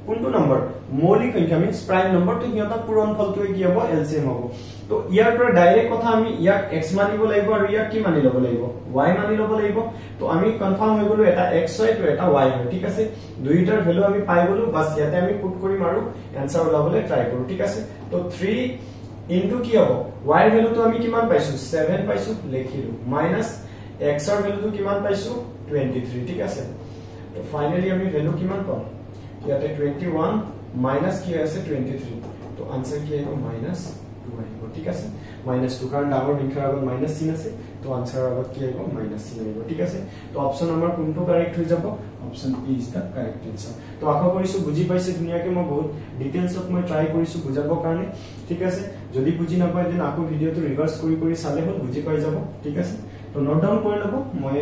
কোনটো নম্বৰ মৌলিক সংখ্যা মিন্স প্ৰাইম নম্বৰ তো হিয়তা পূৰণ ফলটোৱে কি হ'ব এলসিএম হ'ব তো ইয়াৰ পৰা ডাইৰেক্ট কথা আমি ইয়াক x মানিব লাগিব আৰু ইয়াক কি মানি লব লাগিব y মানি লব লাগিব তো আমি কনফার্ম হৈ গলো এটা x হয় তো এটা y হয় ঠিক আছে দুইটাৰ ভ্যালু আমি পাই গলো বাস ইয়াতে আমি পুট কৰিম আৰু आंसर ওলাবলৈ ট্ৰাই কৰো ঠিক আছে তো 3 ইনটু কি হ'ব y ৰ ভ্যালুটো আমি কিমান পাইছো 7 পাইছো লিখিলো মাইনাস x ৰ ভ্যালুটো কিমান পাইছো 23 ঠিক আছে তো ফাইনালি আমি ভ্যালু কিমান পাম ইয়াতে 21 মাইনাস কি আছে 23 তো आंसर কি আহিব মাইনাস 2 আহিব ঠিক আছে মাইনাস 2 কাৰণ ডাঙৰ সংখ্যাৰ আগত মাইনাস চিন আছে তো आंसर আগত কি আহিব মাইনাস চিন আহিব ঠিক আছে তো অপচন আমাৰ কোনটো কাৰেক্ট হৈ যাব option E is the correct answer তো আশা কৰিছো বুজি পাইছে দুনিয়াকে মই বহুত ডিটেইলছত মই ট্ৰাই কৰিছো বুজাবৰ কাৰণে ঠিক আছে যদি বুজি নাপায় দেন আকৌ ভিডিওটো ৰিভাৰ্স কৰি চালে হল বুজি পাই যাব ঠিক আছে তো নোট ডাউন কৰি লব মই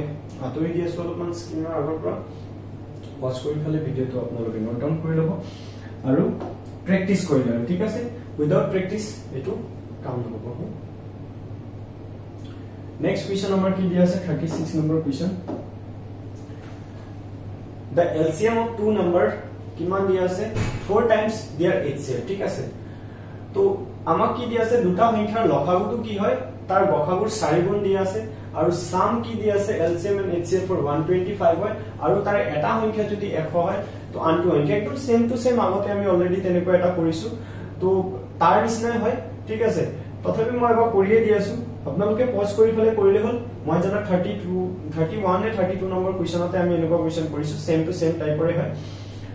আতৰি দি আছো অলপমান স্ক্ৰিনৰ আগৰ পৰা পজ কৰি ফেলে ভিডিওটো আপোনালোকে নোট ডাউন কৰি লব আৰু প্ৰেক্টিস কৰি লব ঠিক আছে উইদাউট প্ৰেক্টিস এটো কাম নহব নেক্সট কোৱেশ্চন আমাৰ কি দিয়া আছে 36 number question the LCM of two number কিমান দিয়া আছে 4 times their HCF ঠিক আছে তো আমাক কি দিয়া আছে দুটা সংখ্যাৰ লসাগুটো কি হয় তাৰ গসাগুৰ 4 গুণ দিয়া আছে আৰু সাম কি দিয়া আছে LCM and HCF for 125 হয় আৰু তাৰ এটা সংখ্যা যদি 100 হয় তো আনটো সংখ্যা একদম সেম টু সেম আগতে আমি অলৰেডি তেনেকৈ এটা কৰিছো তো তাৰ নিচিনাই হয় ঠিক আছে তথাপি মই এবাৰ কৰিয়ে দি আছো আপোনালোকে পজ কৰি ফেলে কৰিলে হল মই জানা 31 নে 32 নম্বৰ কোৱেশ্চনতে আমি এনেকুৱা কোৱেশ্চন কৰিছো সেম টু সেম টাইপৰে হয়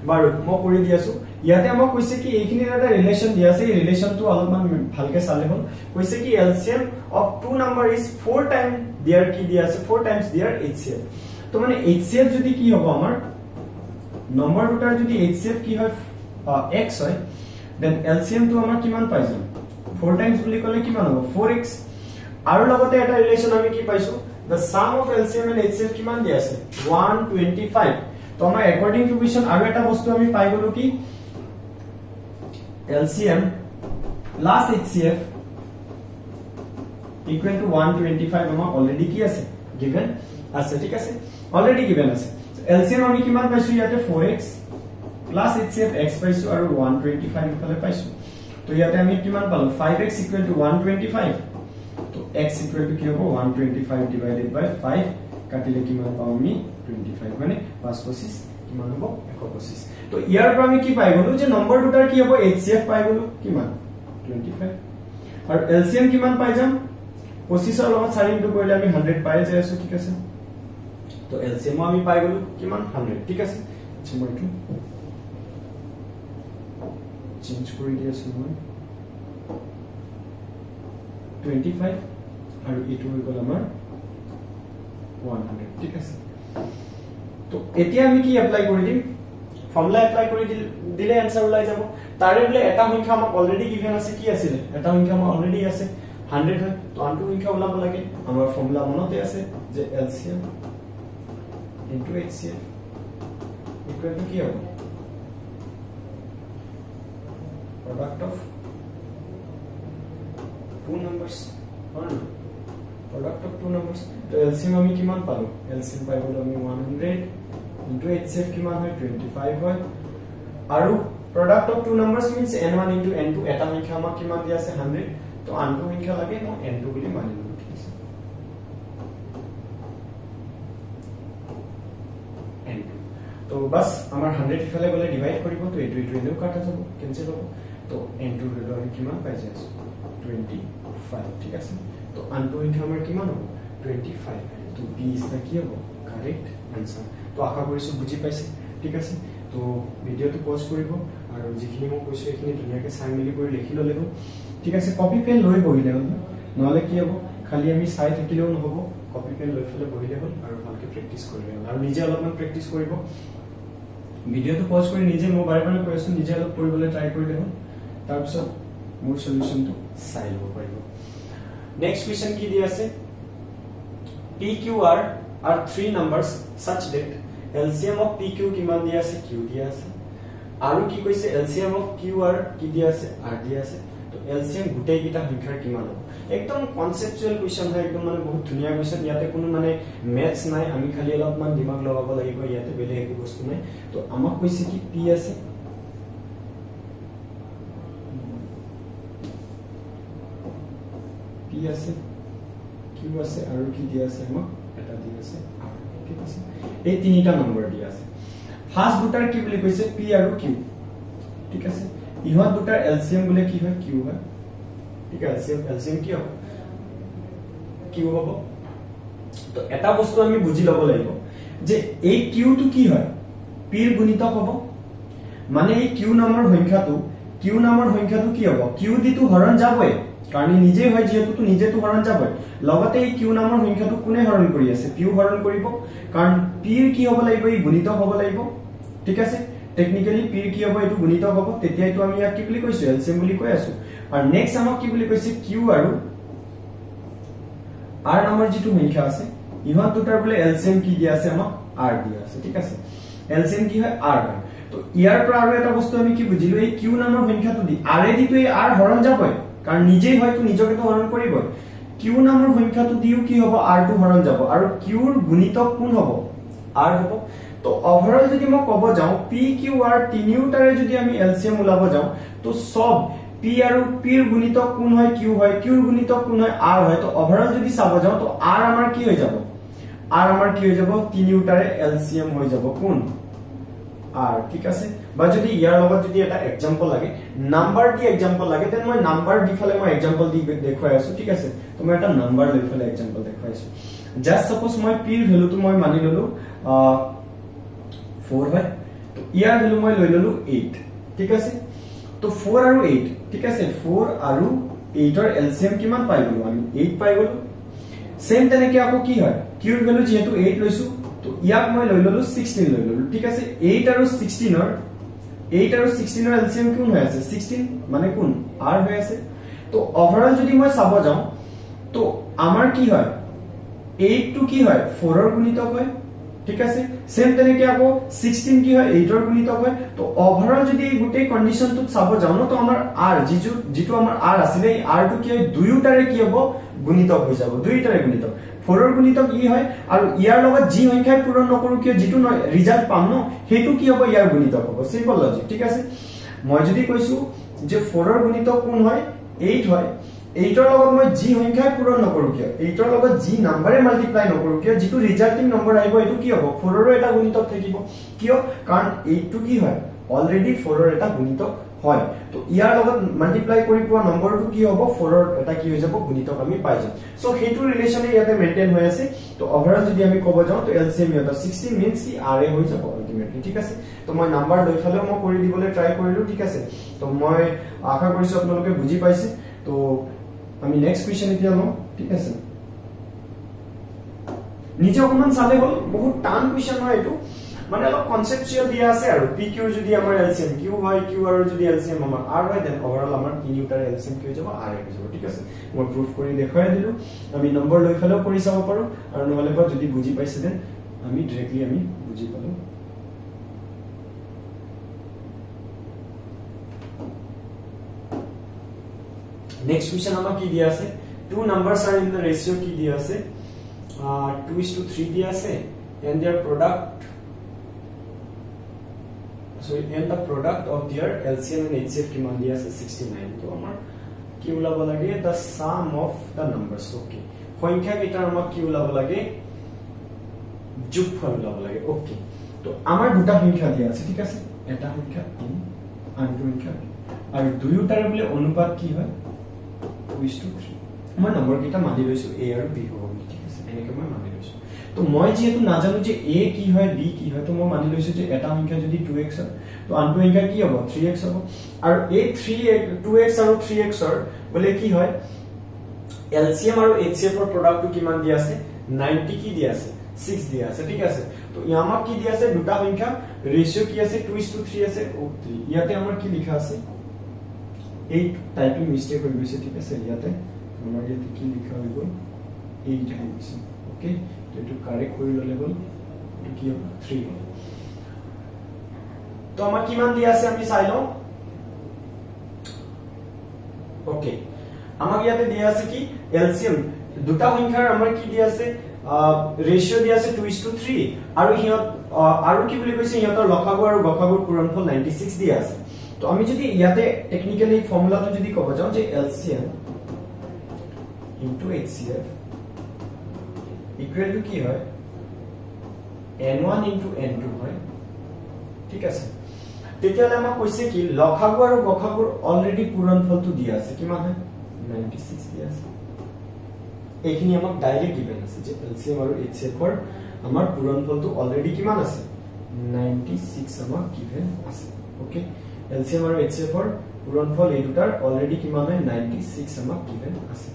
বাৰু মই কৰি দি আছো ইয়াতে আমাক কৈছে কি এইখিনি এটা ৰিলেচন দিয়া আছে এই ৰিলেচনটো অলপমান ভালকে চালে হল কৈছে কি LCM of two number is 4 times their কি দিয়া আছে 4 times their HCF তো মানে HCF যদি কি হ'ব আমাৰ নম্বৰ দুটাৰ যদি HCF কি হয় x হয় দেন LCM টো আমাৰ কিমান পাই যাম 4 times বুলি কলে কিমান হ'ব 4x আৰু লগতে এটা ৰিলেচন আমি কি পাইছো the sum of LCM and HCF কিমান দিয়া আছে 125 তো আমাৰ according to question আৰু এটা বস্তু আমি পাই গলো কি LCM plus HCF equal to 125 আমাৰ অলৰেডি কি আছে given আছে ঠিক আছে অলৰেডি given আছে LCM আমি কিমান পাইছো ইয়াতে 4x plus HCF x পাইছো আৰু 125 ইফালে পাইছো তো ইয়াতে আমি কিমান পালো 5x equal to 125 তো x equal to কি হ'ব 125 divided by 5 কাটিলে কিমান পাম আমি 25 মানে 5 25 কিমান হ'ব 125 তো ইয়াৰ পৰা আমি কি পাই গলো যে নম্বৰ দুটাৰ কি হ'ব HCF পাই গলো কিমান 25 আৰু LCM কিমান পাই যাম 25 ৰ লগত 4 ইনটু কৰিলে আমি 100 পাই যাই আছো ঠিক আছে তো LCM আমি পাই গলো কিমান 100 ঠিক আছে আচ্ছা মই এইটো চেঞ্জ কৰি দি আছো মই 25 আৰু এটো হৈ গল আমাৰ 100 ঠিক আছে তো এতিয়া আমি কি এপ্লাই কৰি দিম ফৰ্মুলা এপ্লাই কৰি দিলে आंसर ওলাই যাব তাৰে বলে এটা সংখ্যা আমাক অলৰেডি গিভেন আছে কি আছিল এটা সংখ্যা আমাৰ অলৰেডি আছে 100 হয় তো আনটো সংখ্যা ওলাব লাগে আমাৰ ফৰ্মুলা মনতে আছে যে LCM into HCF equal to কি হ'ব product of two numbers or no product of two numbers to LCM আমি কিমান পালো LCM পাই গলো আমি 100 into HCF কিমান হয় 25 হয় আৰু product of two numbers means n1 into n2 এটা সংখ্যা আমাক কিমান দিয়া আছে 100 তো আনটো সংখ্যা লাগে মই n2 বুলি মানি ললো ঠিক আছে n2 তো বাস আমাৰ 100 ইফালে গলে ডিভাইড কৰিব তো এটো এটো কাটা যাব কেনসেল হ'ব তো n2 ৰ আমি কিমান পাই যাইছো 25 ঠিক আছে তো আনটো সংখ্যা আমাৰ কিমান হ'ব 25 তো b is the কি হ'ব কারেক্ট आंसर তো আশা কৰিছো বুজি পাইছে ঠিক আছে তো ভিডিওটো পজ কৰিব আৰু যিখিনি মই কৈছো এখিনি ধুনিয়াকে চাই মিলি কৰি লিখি ললে হ'ব ঠিক আছে কপি পেন লৈ বহিলে হ'ল নহলে কি হ'ব খালি আমি চাই থাকিলেও নহব কপি পেন লৈ ফেলে বহিলে হ'ল আৰু ভালকে প্ৰেক্টিস কৰিলে হ'ল আৰু নিজে অলপমান প্ৰেক্টিস কৰিব ভিডিওটো পজ কৰি নিজে মই বাৰে বাৰে কৈ আছো নিজে অলপ কৰিবলৈ ট্ৰাই কৰিলে হ'ল তাৰ পিছত মোৰ সলিউশনটো চাই লব পাৰিব নেক্সট কোৱেশ্চন কি দি আছে PQR are three numbers such that LCM of PQ কিমান দিয়া আছে Q দিয়া আছে আৰু কি কৈছে LCM of QR কি দিয়া আছে R দিয়া আছে তো LCM গুটেই কিটা সংখ্যাৰ কিমান হ'ব একদম কনসেপচুয়াল কোৱেশ্চন হয় একদম মানে বহুত ধুনিয়া কোৱেশ্চন ইয়াতে কোনো মানে ম্যাথছ নাই আমি খালি অলপমান দিমাগ লগাব লাগিব ইয়াতে বেলেগ একো বস্তু নাই তো আমাক কৈছে কি P আছে P আছে Q আছে আৰু কি দিয়া আছে আমাক এটা দিয়া আছে R ঠিক আছে এই তিনিটা নম্বৰ দিয়া আছে ফাৰ্স্ট দুটাৰ কি বুলি কৈছে P আৰু Q ঠিক আছে ইহত দুটাৰ LCM বুলে কি হয় Q হয় ঠিক আছে LCM কি হ'ব Q হ'ব তো এটা বস্তু আমি বুজি লব লাগিব যে এই Q টো কি হয় P ৰ গুণিতক হ'ব মানে এই Q নামৰ সংখ্যাটো কি হ'ব Q দিটো হৰণ যাবই কাৰণ নিজে হয় যেহেতু তো নিজে তো হৰণ যাবই লগতে এই Q নামৰ সংখ্যাটো কোনে হৰণ কৰি আছে P হৰণ কৰিব কাৰণ P ৰ কি হ'ব লাগিব এই গুণিতক হ'ব লাগিব ঠিক আছে টেকনিক্যালি P ৰ কি হ'ব এটো গুণিতক হ'ব তেতিয়াই তো আমি ইয়াক কি বুলি কৈছো LCM বুলি কৈ আছো আৰু নেক্সট আমাক কি বুলি কৈছে Q আৰু R নামৰ যেটো সংখ্যা আছে ইহত দুটাৰ বুলে LCM কি দিয়া আছে আমাক R দিয়া আছে ঠিক আছে LCM কি হয় R হয় তো ইয়াৰ পৰা আৰু এটা বস্তু আমি কি বুজিলো এই Q নামৰ সংখ্যাটো দি R এ দিটো এই R হৰণ যাবই কাৰণ নিজেই হয়তো নিজকে তো হৰণ কৰিব Q নামৰ সংখ্যাটো দিও কি হ'ব R টো হৰণ যাব আৰু Q ৰ গুণিতক কোন হ'ব R হ'ব তো ওভাৰঅল যদি মই কব যাও P Q R তিনিওটাৰে যদি আমি LCM উলাব যাও তো সব P আৰু P ৰ গুণিতক কোন হয় Q হয় Q ৰ গুণিতক কোন হয় R হয় তো ওভাৰঅল যদি চাব যাও তো R আমাৰ কি হৈ যাব R আমাৰ কি হৈ যাব তিনিওটাৰে LCM হৈ যাব কোন R ঠিক আছে বা যদি ইয়াৰ লগত যদি এটা एग्जांपल লাগে নাম্বার দি एग्जांपल লাগে দেন মই নাম্বার দি ফলে মই एग्जांपल দি দেখুৱাই আছো ঠিক আছে তো মই এটা নাম্বাৰ লৈ ফলে एग्जांपल দেখুৱাই আছো জাস্ট সাপোজ মই P ৰ ভ্যালুটো মই মানি ললো 4 হয় তো ইয়াৰ ভ্যালু মই লৈ ললো 8 ঠিক আছে তো 4 আৰু 8 ঠিক আছে 4 আৰু 8 ৰ LCM কিমান পাই গলো আমি 8 পাই গলো সেম তেনেকে আকৌ কি হয় Q ৰ ভ্যালু যেহেতু 8 লৈছো তো ইয়াক মই লৈ ললো 16 লৈ ললো ঠিক আছে 8 আৰু 16 ৰ LCM কোন হৈ আছে 16 মানে কোন R হৈ আছে তো ওভাৰঅল যদি মই চাব যাও তো আমাৰ কি হয় 8 টো কি হয় 4 ৰ গুণিতক হয় ঠিক আছে সেম তেনেকে আকৌ 16 কি হয় 8 ৰ গুণিতক হয় তো ওভাৰঅল যদি এই গুটেই কন্ডিশনটো চাব যাও ন তো আমাৰ R যেটো আমাৰ R আছিল এই R টো কি হয় দুয়োটাৰে কি হ'ব গুণিতক হৈ যাব দুয়োটাৰে গুণিতক 4 ৰ গুণিতক ই হয় আৰু ইয়াৰ লগত যি সংখ্যাই পূৰণ নকৰো কিয় যেটো ৰিজাল্ট পাম ন হেতু কি হ'ব ইয়াৰ গুণিতক হ'ব সিম্পল লজিক ঠিক আছে মই যদি কৈছো যে 4 ৰ গুণিতক কোন হয় 8 হয় 8 ৰ লগত মই যি সংখ্যাই পূৰণ নকৰো কিয় 8 ৰ লগত যি নাম্বাৰে মাল্টিপ্লাই নকৰো কিয় যেটো ৰিজাল্টিং নম্বৰ আহিব এটো কি হ'ব 4 ৰ এটা গুণিতক থাকিব কিয় কাৰণ 8 টো কি হয় অলৰেডি 4 ৰ এটা গুণিতক হয় তো ইয়াৰ লগত মাল্টিপ্লাই কৰি পোৱা নম্বৰটো কি হ'ব 4 ৰ এটা কি হৈ যাব গুণিতক আমি পাই যাম সো হেতু ৰিলেচন ইয়াতে মেইনটেইন হৈ আছে তো ওভাৰঅল যদি আমি কব যাও তো LCM ইয়াত 16 means কি R হৈ যাব আলটিমেটলি ঠিক আছে তো মই নাম্বাৰ লৈ ফেলেও মই কৰি দিবলৈ ট্ৰাই কৰিলো ঠিক আছে তো মই আশা কৰিছো আপোনালোকে বুজি পাইছে তো আমি নেক্সট কোৱেশ্চন এতিয়া লম ঠিক আছে নিজে অকমান চালে হল বহুত টান কোৱেশ্চন হয় এটো মানে অলপ কনসেপচুয়াল দিয়া আছে আৰু PQ যদি আমাৰ LCM Q হয় Q আৰু যদি LCM আমাৰ R হয় দেন ওভাৰঅল আমাৰ তিনিটাৰ LCM কি হৈ যাব R হৈ যাব ঠিক আছে মই প্ৰুফ কৰি দেখাই দিলো আমি নম্বৰ লৈ ফেলেও কৰি চাব পাৰো আৰু নহলে বা যদি বুজি পাইছে দেন আমি ডাইৰেক্টলি আমি বুজি পালো নেক্সট কোৱেশ্চন আমাৰ কি দিয়া আছে two numbers are in the ratio কি দিয়া আছে 2:3 দিয়া আছে and their product and the product of their LCM and HCF কিমান দিয়া আছে 69 তো আমাৰ কি ওলাব লাগে the sum of the numbers okay সংখ্যা কেইটাৰ আমাৰ কি ওলাব লাগে যোগফল ওলাব লাগে ওকে তো আমাৰ দুটা সংখ্যা দিয়া আছে ঠিক আছে এটা সংখ্যা আনটো সংখ্যা আৰু দুয়োটাৰে বলে অনুপাত কি হয় 2:3 মই নম্বৰ কেইটা মানি লৈছো a আৰু b হ'ব ঠিক আছে এনেকৈ মই মানি লৈছো তো মই যেহেতু নাজানো যে a কি হয় b কি হয় তো মই মানি লৈছো যে এটা সংখ্যা যদি 2x হয় তো আনটো সংখ্যা কি হ'ব 3x হ'ব আৰু এই 2x আৰু 3x ৰ বলে কি হয় LCM আৰু HCF ৰ প্ৰডাক্টটো কিমান দিয়া আছে 90 কি দিয়া আছে 6 দিয়া আছে ঠিক আছে তো ইয়ামাক কি দিয়া আছে দুটা সংখ্যা ৰেশিও কি আছে 2:3 আছে ও 3 ইয়াতে আমাৰ কি লিখা আছে এই টাইপিং মিস্টেক হৈ গৈছে ঠিক আছে ইয়াতে আমাৰ ইয়াতে কি লিখা হৈ গ'ল 8 হৈ গৈছে ওকে তো এটো কাৰেক্ট কৰি ললে গ'ল এটো কি হ'ব 3 হ'ব তো আমাৰ কিমান দিয়া আছে আমি চাই লওঁ ওকে আমাক ইয়াতে দিয়া আছে কি LCM দুটা সংখ্যাৰ আমাৰ কি দিয়া আছে ৰেশিও দিয়া আছে 2:3 আৰু হিয়ত আৰু কি বুলি কৈছে হিয়তৰ লসাগু আৰু গসাগুৰ পূৰণফল 96 দিয়া আছে তো আমি যদি ইয়াতে টেকনিক্যালি ফৰ্মুলাটো যদি ক'ব যাও যে LCM into HCF equal to কি হয় n1 into n2 হয় ঠিক আছে তেতিয়ালে আমাক কৈছে কি লসাগু আৰু গসাগুৰ অলৰেডি পূৰণফলটো দিয়া আছে কিমান হয় 96 দিয়া আছে এইখিনি আমাক ডাইৰেক্ট গিভেন আছে যে LCM আৰু HCF ৰ আমাৰ পূৰণফলটো অলৰেডি কিমান আছে 96 আমাক গিভেন আছে ওকে LCM আৰু HCF ৰ পূৰণফল এই দুটাৰ অলৰেডি কিমান হয় 96 আমাক গিভেন আছে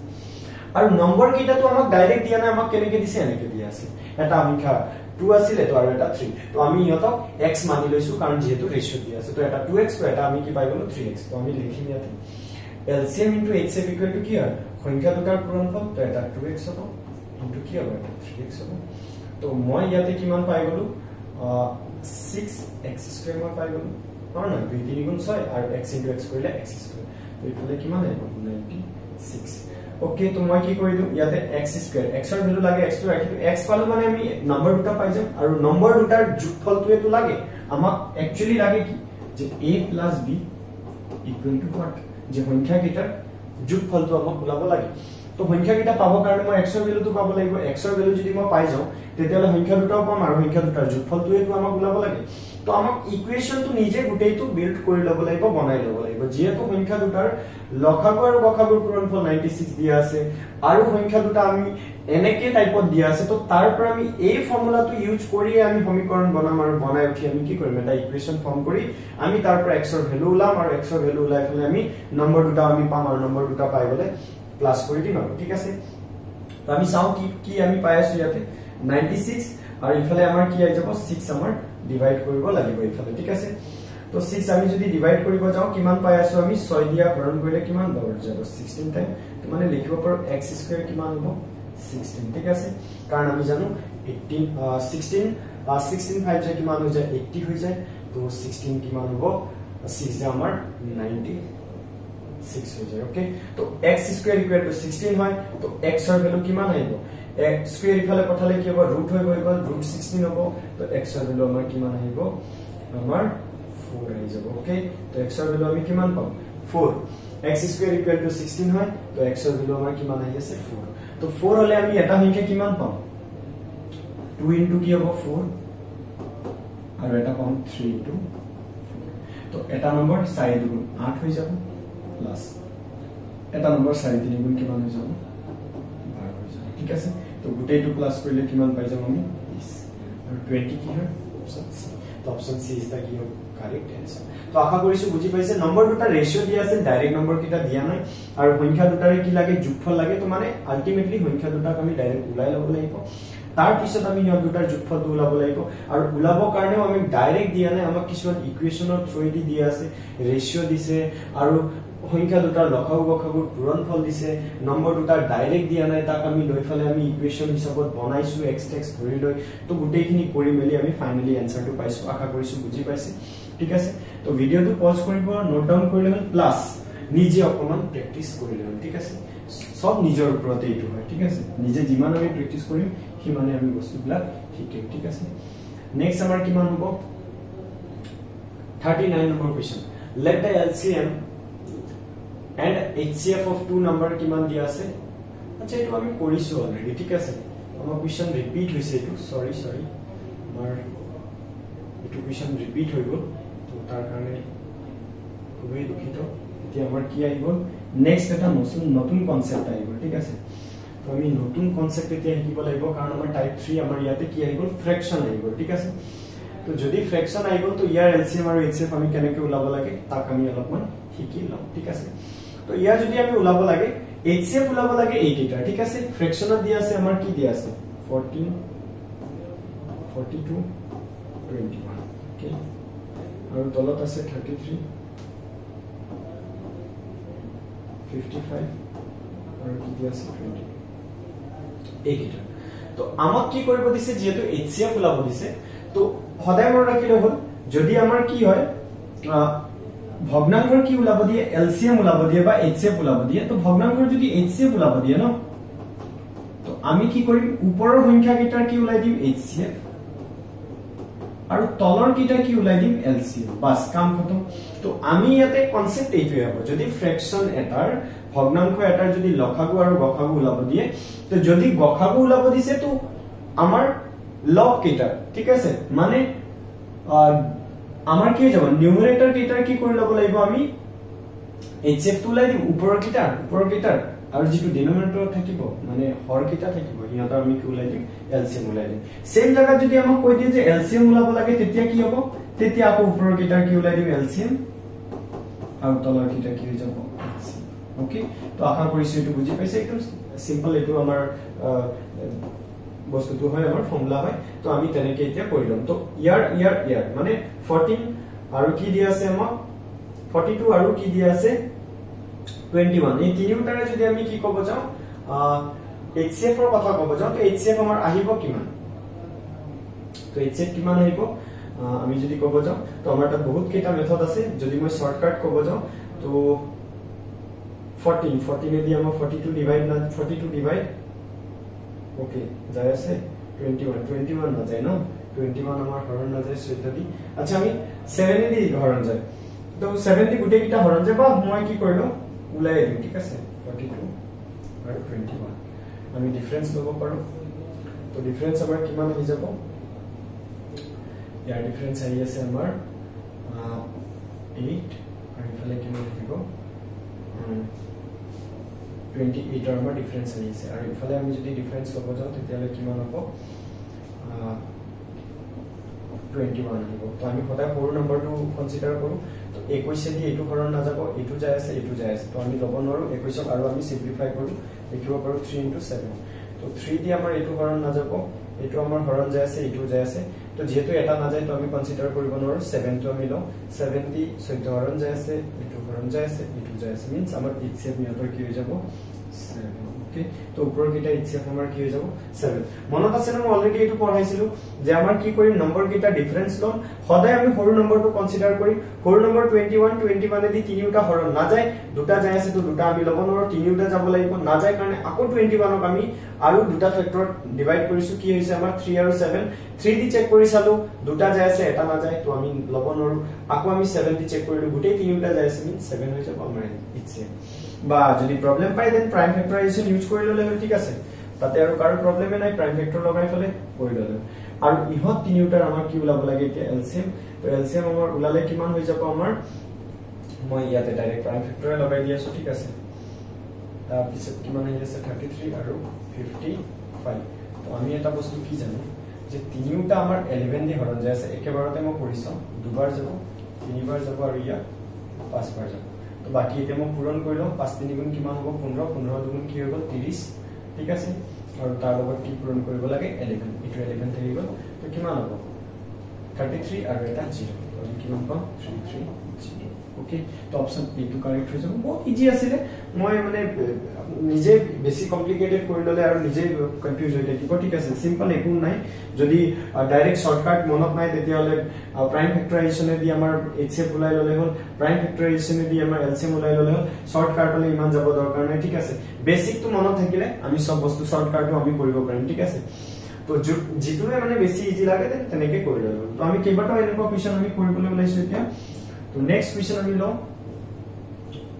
আৰু নম্বৰ কেইটাটো আমাক ডাইৰেক্ট দিয়া নাই আমাক কেনেকৈ দিছে এনেকৈ দিয়া আছে এটা সংখ্যা 2 আছিল তো আৰু এটা 3 তো আমি ইহঁতক x মানি লৈছো কাৰণ যেহেতু ৰেশিও দিয়া আছে তো এটা 2x তো এটা আমি কি পাই গলো 3x তো আমি লিখিম ইয়াতে LCM into HCF equal to কি হয় সংখ্যা দুটাৰ পূৰণফল তো এটা 2x হ'ব ইনটু কি হ'ব এটা 3x হ'ব তো মই ইয়াতে কিমান পাই গলো 6x² মই পাই গলো নহয় না 2 3 গুণ 6 আৰু x into x কৰিলে x² তো ইফালে কিমান আহিব 96 ওকে তো মই কি কৰি দিম ইয়াতে x² x ৰ ভ্যালু লাগে x টো ৰাখিলো x পালো মানে আমি নম্বৰ দুটা পাই যাম আৰু নম্বৰ দুটাৰ যোগফলটোৱে তো লাগে আমাক একচুয়ালি লাগে কি যে a + b = what যে সংখ্যা কেইটাৰ যোগফলটো আমাক ওলাব লাগে তো সংখ্যা কেইটা পাবৰ কাৰণে মই x ৰ ভ্যালুটো পাব লাগিব x ৰ ভ্যালু যদি মই পাই যাও তেতিয়ালে সংখ্যা দুটাও পাম আৰু সংখ্যা দুটাৰ যোগফলটোৱে তো আমাক ওলাব লাগে তো আমাক ইকুৱেশনটো নিজে গুটেইটো বিল্ড কৰি ল'ব লাগিব বনাই ল'ব লাগিব যেহেতু সংখ্যা দুটাৰ লসাগু আৰু গসাগুৰ পূৰণফল 96 দিয়া আছে আৰু সংখ্যা দুটা আমি এনেকে টাইপত দিয়া আছে তো তাৰ পৰা আমি এই ফৰ্মুলাটো ইউজ কৰি আমি সমীকৰণ বনাম আৰু বনাই উঠি আমি কি কৰিম এটা ইকুৱেশন ফৰ্ম কৰি আমি তাৰ পৰা x ৰ ভ্যালু উলাম আৰু x ৰ ভ্যালু উলাই ফলে আমি নম্বৰ দুটা আমি পাম আৰু নম্বৰ দুটা পাই গলে প্লাস কৰি দিম আৰু ঠিক আছে তো আমি চাও কি আমি পাই আছো ইয়াতে 96 আৰু ইফালে আমাৰ কি আই যাব 6 আমাৰ ডিভাইড কৰিব লাগিব ইফালে ঠিক আছে তো 6 আমি যদি ডিভাইড কৰিব যাও কিমান পাই আছো আমি 6 দিয়া হৰণ কৰিলে কিমান পাব যাব 16 টাইম তো মানে লিখিব পাৰো x² কিমান হ'ব 16 ঠিক আছে কাৰণ আমি জানো 16 5 যায় কিমান হৈ যায় 80 হৈ যায় তো 16 কিমান হ'ব 6 যে আমাৰ 96 হৈ যায় ওকে তো x² = 16 হয় তো x ৰ ভ্যালু কিমান আহিব x² ইফালে পঠালে কি হ'ব ৰুট হৈ গৈ গল ৰুট 16 হ'ব তো x ৰ ভ্যালু আমাৰ কিমান আহিব আমাৰ 4 আহি যাব ওকে তো x ৰ ভ্যালু আমি কিমান পাম 4 x² = 16 হয় তো x ৰ ভ্যালু আমাৰ কিমান আহি আছে 4 তো 4 হলে আমি এটা সংখ্যা কিমান পাম 2 * কি হ'ব 4 আৰু এটা পাম 3 * তো এটা নম্বৰ 4 * 2 8 হৈ যাব প্লাস এটা নম্বৰ 4 * 3 গুণ কিমান হৈ যাব 12 হৈ যাব ঠিক আছে তো গুটেইটো প্লাস কৰিলে কিমান পাই যাম আমি 20 আৰু 20 কি হয় অপচন সি তো অপচন সি ইজ দা কি কারেক্ট आंसर তো আশা কৰিছো বুজি পাইছে নম্বৰ দুটা ৰেশিও দিয়া আছে ডাইৰেক্ট নম্বৰ কিটা দিয়া নাই আৰু সংখ্যা দুটাৰে কি লাগে যোগফল লাগে তো মানে আলটিমেটলি সংখ্যা দুটাক আমি ডাইৰেক্ট উলাই ল'ব লাগিব তাৰ পিছত আমি ইহঁত দুটাৰ যোগফলটো উলাব লাগিব আৰু উলাব কাৰণেও আমি ডাইৰেক্ট দিয়া নাই আমাক কিছুমান ইকুৱেশনৰ থ্ৰুদি দিয়া আছে ৰেশিও দিছে আৰু সংখ্যা দুটাৰ লসাগু গসাগুৰ পূৰণফল দিছে নম্বৰ দুটাৰ ডাইৰেক্ট দিয়া নাই তাক আমি লৈ ফলে আমি ইকুৱেশন হিচাপত বনাইছো x ধৰি লৈ তো গুটেইখিনি কৰি মেলি আমি ফাইনালি आंसरটো পাইছো আশা কৰিছো বুজি পাইছে ঠিক আছে তো ভিডিওটো পজ কৰিব নোট ডাউন কৰি ললে প্লাস নিজে অকমান প্ৰেক্টিস কৰি লম ঠিক আছে সব নিজৰ ওপৰতে এইটো হয় ঠিক আছে নিজে যিমান আমি প্ৰেক্টিস কৰিম সিমানে আমি বস্তুবিলাক শিকিম ঠিক আছে নেক্সট আমাৰ কিমান হ'ব 39 number question let the LCM and HCF of two number কিমান দিয়া আছে আচ্ছা এইটো আমি কৰিছো অলৰেডি ঠিক আছে আমাৰ কোৱেশ্চন ৰিপিট হৈছে এইটো সৰি আমাৰ এইটো কোৱেশ্চন ৰিপিট হৈ গ'ল তো তাৰ কাৰণে খুবই দুখিত এতিয়া আমাৰ কি আহিব নেক্সট এটা নতুন কনসেপ্ট আহিব ঠিক আছে তো আমি নতুন কনসেপ্ট এতিয়া শিকিব লাগিব কাৰণ আমাৰ টাইপ 3 আমাৰ ইয়াতে কি আহিব ফ্ৰেকশন আহিব ঠিক আছে তো যদি ফ্ৰেকশন আহিব তো ইয়াৰ এলসিএম আৰু এইচএফ আমি কেনেকৈ ওলাব লাগে তাক আমি অলপমান শিকি লম ঠিক আছে তো ইয়াৰ যদি আমি ওলাব লাগে এইচএফ ওলাব লাগে 8 এটা ঠিক আছে ফ্ৰেকশনত দিয়া আছে আমাৰ কি দিয়া আছে 14 42 21 ওকে আৰু তলত আছে 33 55 আৰু কি দিয়া আছে 20 এইকেইটা তো আমাক কি কৰিব দিছে যেহেতু এইচএফ ওলাব দিছে তো সদায় মনত ৰাখিলে হ'ল যদি আমাৰ কি হয় ভগ্নাংকৰ কি ওলাব দিয়ে এলসিএম ওলাব দিয়ে বা এইচএফ ওলাব দিয়ে তো ভগ্নাংকৰ যদি এইচএফ ওলাব দিয়ে ন তো আমি কি কৰিম ওপৰৰ সংখ্যা কেইটাৰ কি ওলাই দিম এইচএফ আৰু তলৰ কেইটা কি ওলাই দিম এলসিএম বাস কাম খতম তো আমি ইয়াতে কনসেপ্ট এইটোই হ'ব যদি ফ্ৰেকশন এটাৰ ভগ্নাংশ এটাৰ যদি লসাগু আৰু গসাগু ওলাব দিয়ে তো যদি গসাগু ওলাব দিছে তো আমাৰ লগ কেইটা ঠিক আছে মানে আমাৰ কি যাব নিউমাৰেটৰ কেইটাৰ কি কৰি লব লাগিব আমি এইচএফ টো লাই দিম ওপৰৰ কেইটাৰ আৰু যেটো ডিনোমিনেটৰ থাকিব মানে হৰ কেইটা থাকিব ইহঁতৰ আমি কি ওলাই দিম এলসিএম ওলাই দিম সেম জায়গা যদি আমাক কৈ দিয়ে যে এলসিএম ওলাব লাগে তেতিয়া কি হ'ব তেতিয়া আকৌ ওপৰৰ কেইটাৰ কি ওলাই দিম এলসিএম আৰু তলৰ কেইটা কি হৈ যাব ওকে তো আশা কৰিছো এটো বুজি পাইছে একদম সিম্পল এটো আমাৰ বস্তুটো হয় আমাৰ ফৰ্মুলা হয় তো আমি তেনেকে এতিয়া কৰি লম তো ইয়াৰ মানে 14 আৰু কি দিয়া আছে আমাক 42 আৰু কি দিয়া আছে 21 এই তিনিটাৰে যদি আমি কি ক'ব যাও HCF ৰ কথা ক'ব যাও তো HCF আমাৰ আহিব কিমান তো HCF কিমান আহিব আমি যদি ক'ব যাও তো আমাৰ তাত বহুত কেইটা মেথড আছে যদি মই শৰ্টকাট ক'ব যাও তো 14 এদি আমাৰ 42 ডিভাইড ওকে যায় আছে 21 না যায় না 21 আমাৰ হৰণ না যায় 14 দি আচ্ছা আমি 7 এদি হৰণ যায় তো 7 দি গুটে কিটা হৰণ যায় বা মই কি কৰিলো উলাই দিম ঠিক আছে 42 আৰু 21 আমি ডিফাৰেন্স লব পাৰো তো ডিফাৰেন্স আমাৰ কিমান হৈ যাব ইয়াৰ ডিফাৰেন্স আহি আছে আমাৰ 8 আৰু ইফালে কিমান থাকিব 28 আৰু আমাৰ ডিফাৰেন্স আহি আছে আৰু ইফালে আমি যদি ডিফাৰেন্স লব যাও তেতিয়ালে কিমান হ'ব 21 আহিব তো আমি সদায় সৰু নম্বৰটো কনসিডাৰ কৰো তো 21 দি এটো হৰণ না যাব এটো যায় আছে তো আমি লব নোৱাৰো 21 আৰু আমি সিম্পলিফাই কৰো লিখিব পাৰো 3 * 7 তো 3 দি আমাৰ এটো হৰণ না যাব এটো আমাৰ হৰণ যায় আছে এটো যায় আছে তো যেহেতু এটা না যায় তো আমি কনসিডাৰ কৰিব নোৱাৰো 7 টো আমি লও 7 দি 14 হৰণ যায় আছে এটো হৰণ যায় আছে এটো যায় আছে মিন্স আমাৰ HCF মিটাৰ কি হৈ যাব 7 ওকে তো ওপৰৰ কেইটা HCF আমাৰ কি হৈ যাব 7 মনত আছে না মই অলৰেডি এটো পঢ়াইছিলো যে আমাৰ কি কৰিম নম্বৰ কেইটা ডিফাৰেন্স লম সদায় আমি সৰু নম্বৰটো কনসিডাৰ কৰিম সৰু নম্বৰ 21 এদি তিনিটা হৰণ না যায় দুটা যায় আছে তো দুটা আমি লব নোৱাৰো তিনিটা যাব লাগিব না যায় কাৰণে আকৌ 21ক আমি আৰু দুটা ফেক্টৰত ডিভাইড কৰিছো কি হৈছে আমাৰ 3 আৰু 7 3 দি চেক কৰি চালো দুটা যায় আছে এটা না যায় তো আমি লব নোৱাৰো আকৌ আমি 7 দি চেক কৰিলো গুটেই তিনিটা যায় আছে মিন 7 হৈ যাব আমাৰ HCF বা যদি প্ৰবলেম পাই দেন প্ৰাইম ফেক্টৰাইজেশন ইউজ কৰি ললে ঠিক আছে তাতে আৰু কাৰো প্ৰবলেমে নাই প্ৰাইম ফেক্টৰ লগাই ফলে কৰি ললে আৰু ইহত তিনিটাৰ আমাৰ কি ওলাব লাগে এতিয়া এলসিএম তো এলসিএম আমাৰ ওলালে কিমান হৈ যাব আমাৰ মই ইয়াতে ডাইৰেক্ট প্ৰাইম ফেক্টৰ লগাই দি আছো ঠিক আছে তাৰ পিছত কিমান হৈ আছে 33 আৰু 55 তো আমি এটা বস্তু কি জানো যে তিনিটা আমাৰ 11 দি হৰণ যায় আছে একেবাৰতে মই কৰিছো দুবাৰ যাব তিনিবাৰ যাব আৰু ইয়া পাঁচবাৰ যাব তো বাকি এটা মই পূৰণ কৰিলো 5 3 গুণ কিমান হ'ব 15 15 দুগুণ কি হ'ব 30 ঠিক আছে আৰু তাৰ লগত কি পূৰণ কৰিব লাগে 11 ইটো 11 থাকি গল তো কিমান হ'ব 33 আৰু এটা 0 তো আমি কিমান পাম 33 0 ओके तो ऑप्शन ए टू करेक्ट हो जाबो बहुत इजी आছিলে মই মানে নিজে বেছি কমপ্লিকেটেড কৰি ললে আৰু নিজে কনফিউজ হৈ থাকিব ঠিক আছে সিম্পল একো নাই যদি ডাইৰেক্ট শৰ্টকাট মনত নাই তেতিয়া হলে প্ৰাইম ফেক্টৰাইজেচন দি আমাৰ এইচএফ ওলাই ললে হল প্ৰাইম ফেক্টৰাইজেচন দি আমাৰ এলসিএম ওলাই ললে হল শৰ্টকাট হলে ইমান যাব দৰকাৰ নাই ঠিক আছে বেসিক তো মনত থাকিলে আমি সব বস্তু শর্টকাটও আমি কৰিব পাৰিম ঠিক আছে তো যিটোৱে মানে বেছি ইজি লাগে তেনেকে কৰি ললো তো আমি কেইবাটা এনেকুৱা কোৱেশ্চন আমি কৰিবলৈ ওলাইছো এতিয়া তো নেক্সট কোৱেশ্চন আমি লও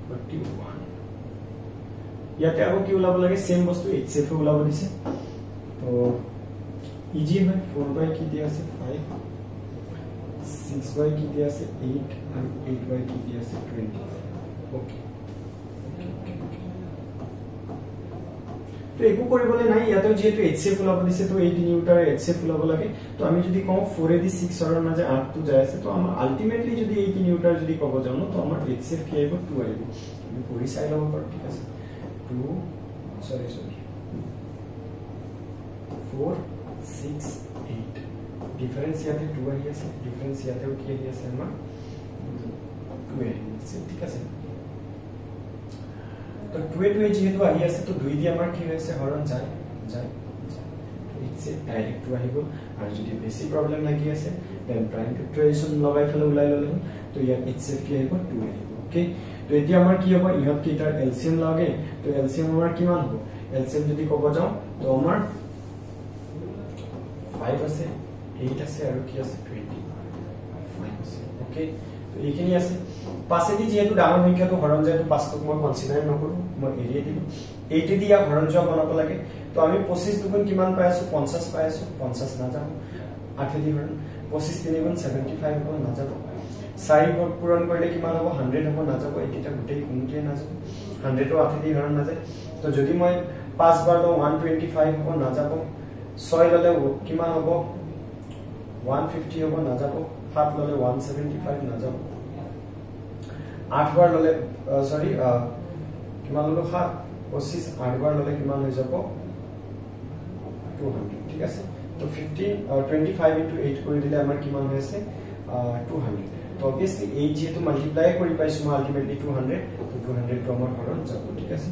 41 ইয়াতে আকৌ কি ওলাব লাগে সেম বস্তু এইচএফ ওলাব দিছে তো ইজি হয় 4 কি দিয়া আছে 5 6 কি দিয়া আছে 8 আৰু 8 কি দিয়া আছে 20 ओके তো একো কৰিবলৈ নাই ইয়াতে যেহেতু এইচএফ ওলাব দিছে তো এই তিনিটাৰ এইচএফ ওলাব লাগে তো আমি যদি কওঁ 4 এদি 6 ৰ মাজে 8 টো যায় আছে তো আমাৰ আলটিমেটলি যদি এই তিনিটাৰ যদি কব যাও তো আমাৰ এইচএফ কি আহিব 2 আহিব আমি পঢ়ি চাই লব পাৰো ঠিক আছে 2 sorry 4 6 8 ডিফাৰেন্স ইয়াতে 2 আহি আছে ডিফাৰেন্স ইয়াতেও কি আহি আছে আমাৰ 2 আহি আছে ঠিক আছে তো 2 যেহেতু আহি আছে তো 2 দি আমাৰ কি হৈছে হৰণ যায় যায় ইটস ডাইৰেক্ট 2 আহিব আৰু যদি বেছি প্ৰবলেম লাগি আছে দেন প্ৰাইম ফেক্টৰাইজেচন লগাই ফেলে ওলাই ললে তো ইয়াত ইটস কি আহিব 2 আহিব ওকে তো এতিয়া আমাৰ কি হ'ব ইহত কেইটাৰ এলসিএম লাগে তো এলসিএম আমাৰ কিমান হ'ব এলসিএম যদি কব যাও তো আমাৰ 5 আছে 8 আছে আৰু কি আছে 25 আছে ওকে তো এইখিনি আছে পাছেদি যেহেতু ডাঙৰ সংখ্যাটো হৰণ যায় তো 5 টোক মই কনসিডাৰ নকৰো মই এৰিয়ে দিম 8 দি ইয়া হৰণ যোৱা বনাব লাগে তো আমি 25 দুগুণ কিমান পাই আছো 50 পাই আছো 50 না যাও 8 দি হৰণ 25 3 গুণ 75 হ'ব না যাব 4 পূৰণ কৰিলে কিমান হ'ব 100 হ'ব না যাব এইটা গোটেই কোনটোৱে না যাব 100 টো 8 দি হৰণ না যায় তো যদি মই 5 বাৰ লো 125 হ'ব না যাব 6 ললে কিমান হ'ব 150 হ'ব না যাব 7 ললে 175 না যাব 8 বাৰ ললে সৰি কিমান ললো 7 25 8 বাৰ ললে কিমান হৈ যাব 200 ঠিক আছে তো 25 into 8 কৰি দিলে আমাৰ কিমান হৈ আছে 200 তো obviously 8 যেহেতু মাল্টিপ্লাই কৰি পাইছো আলটিমেটলি 200 তো 200 টো আমাৰ হৰণ যাব ঠিক আছে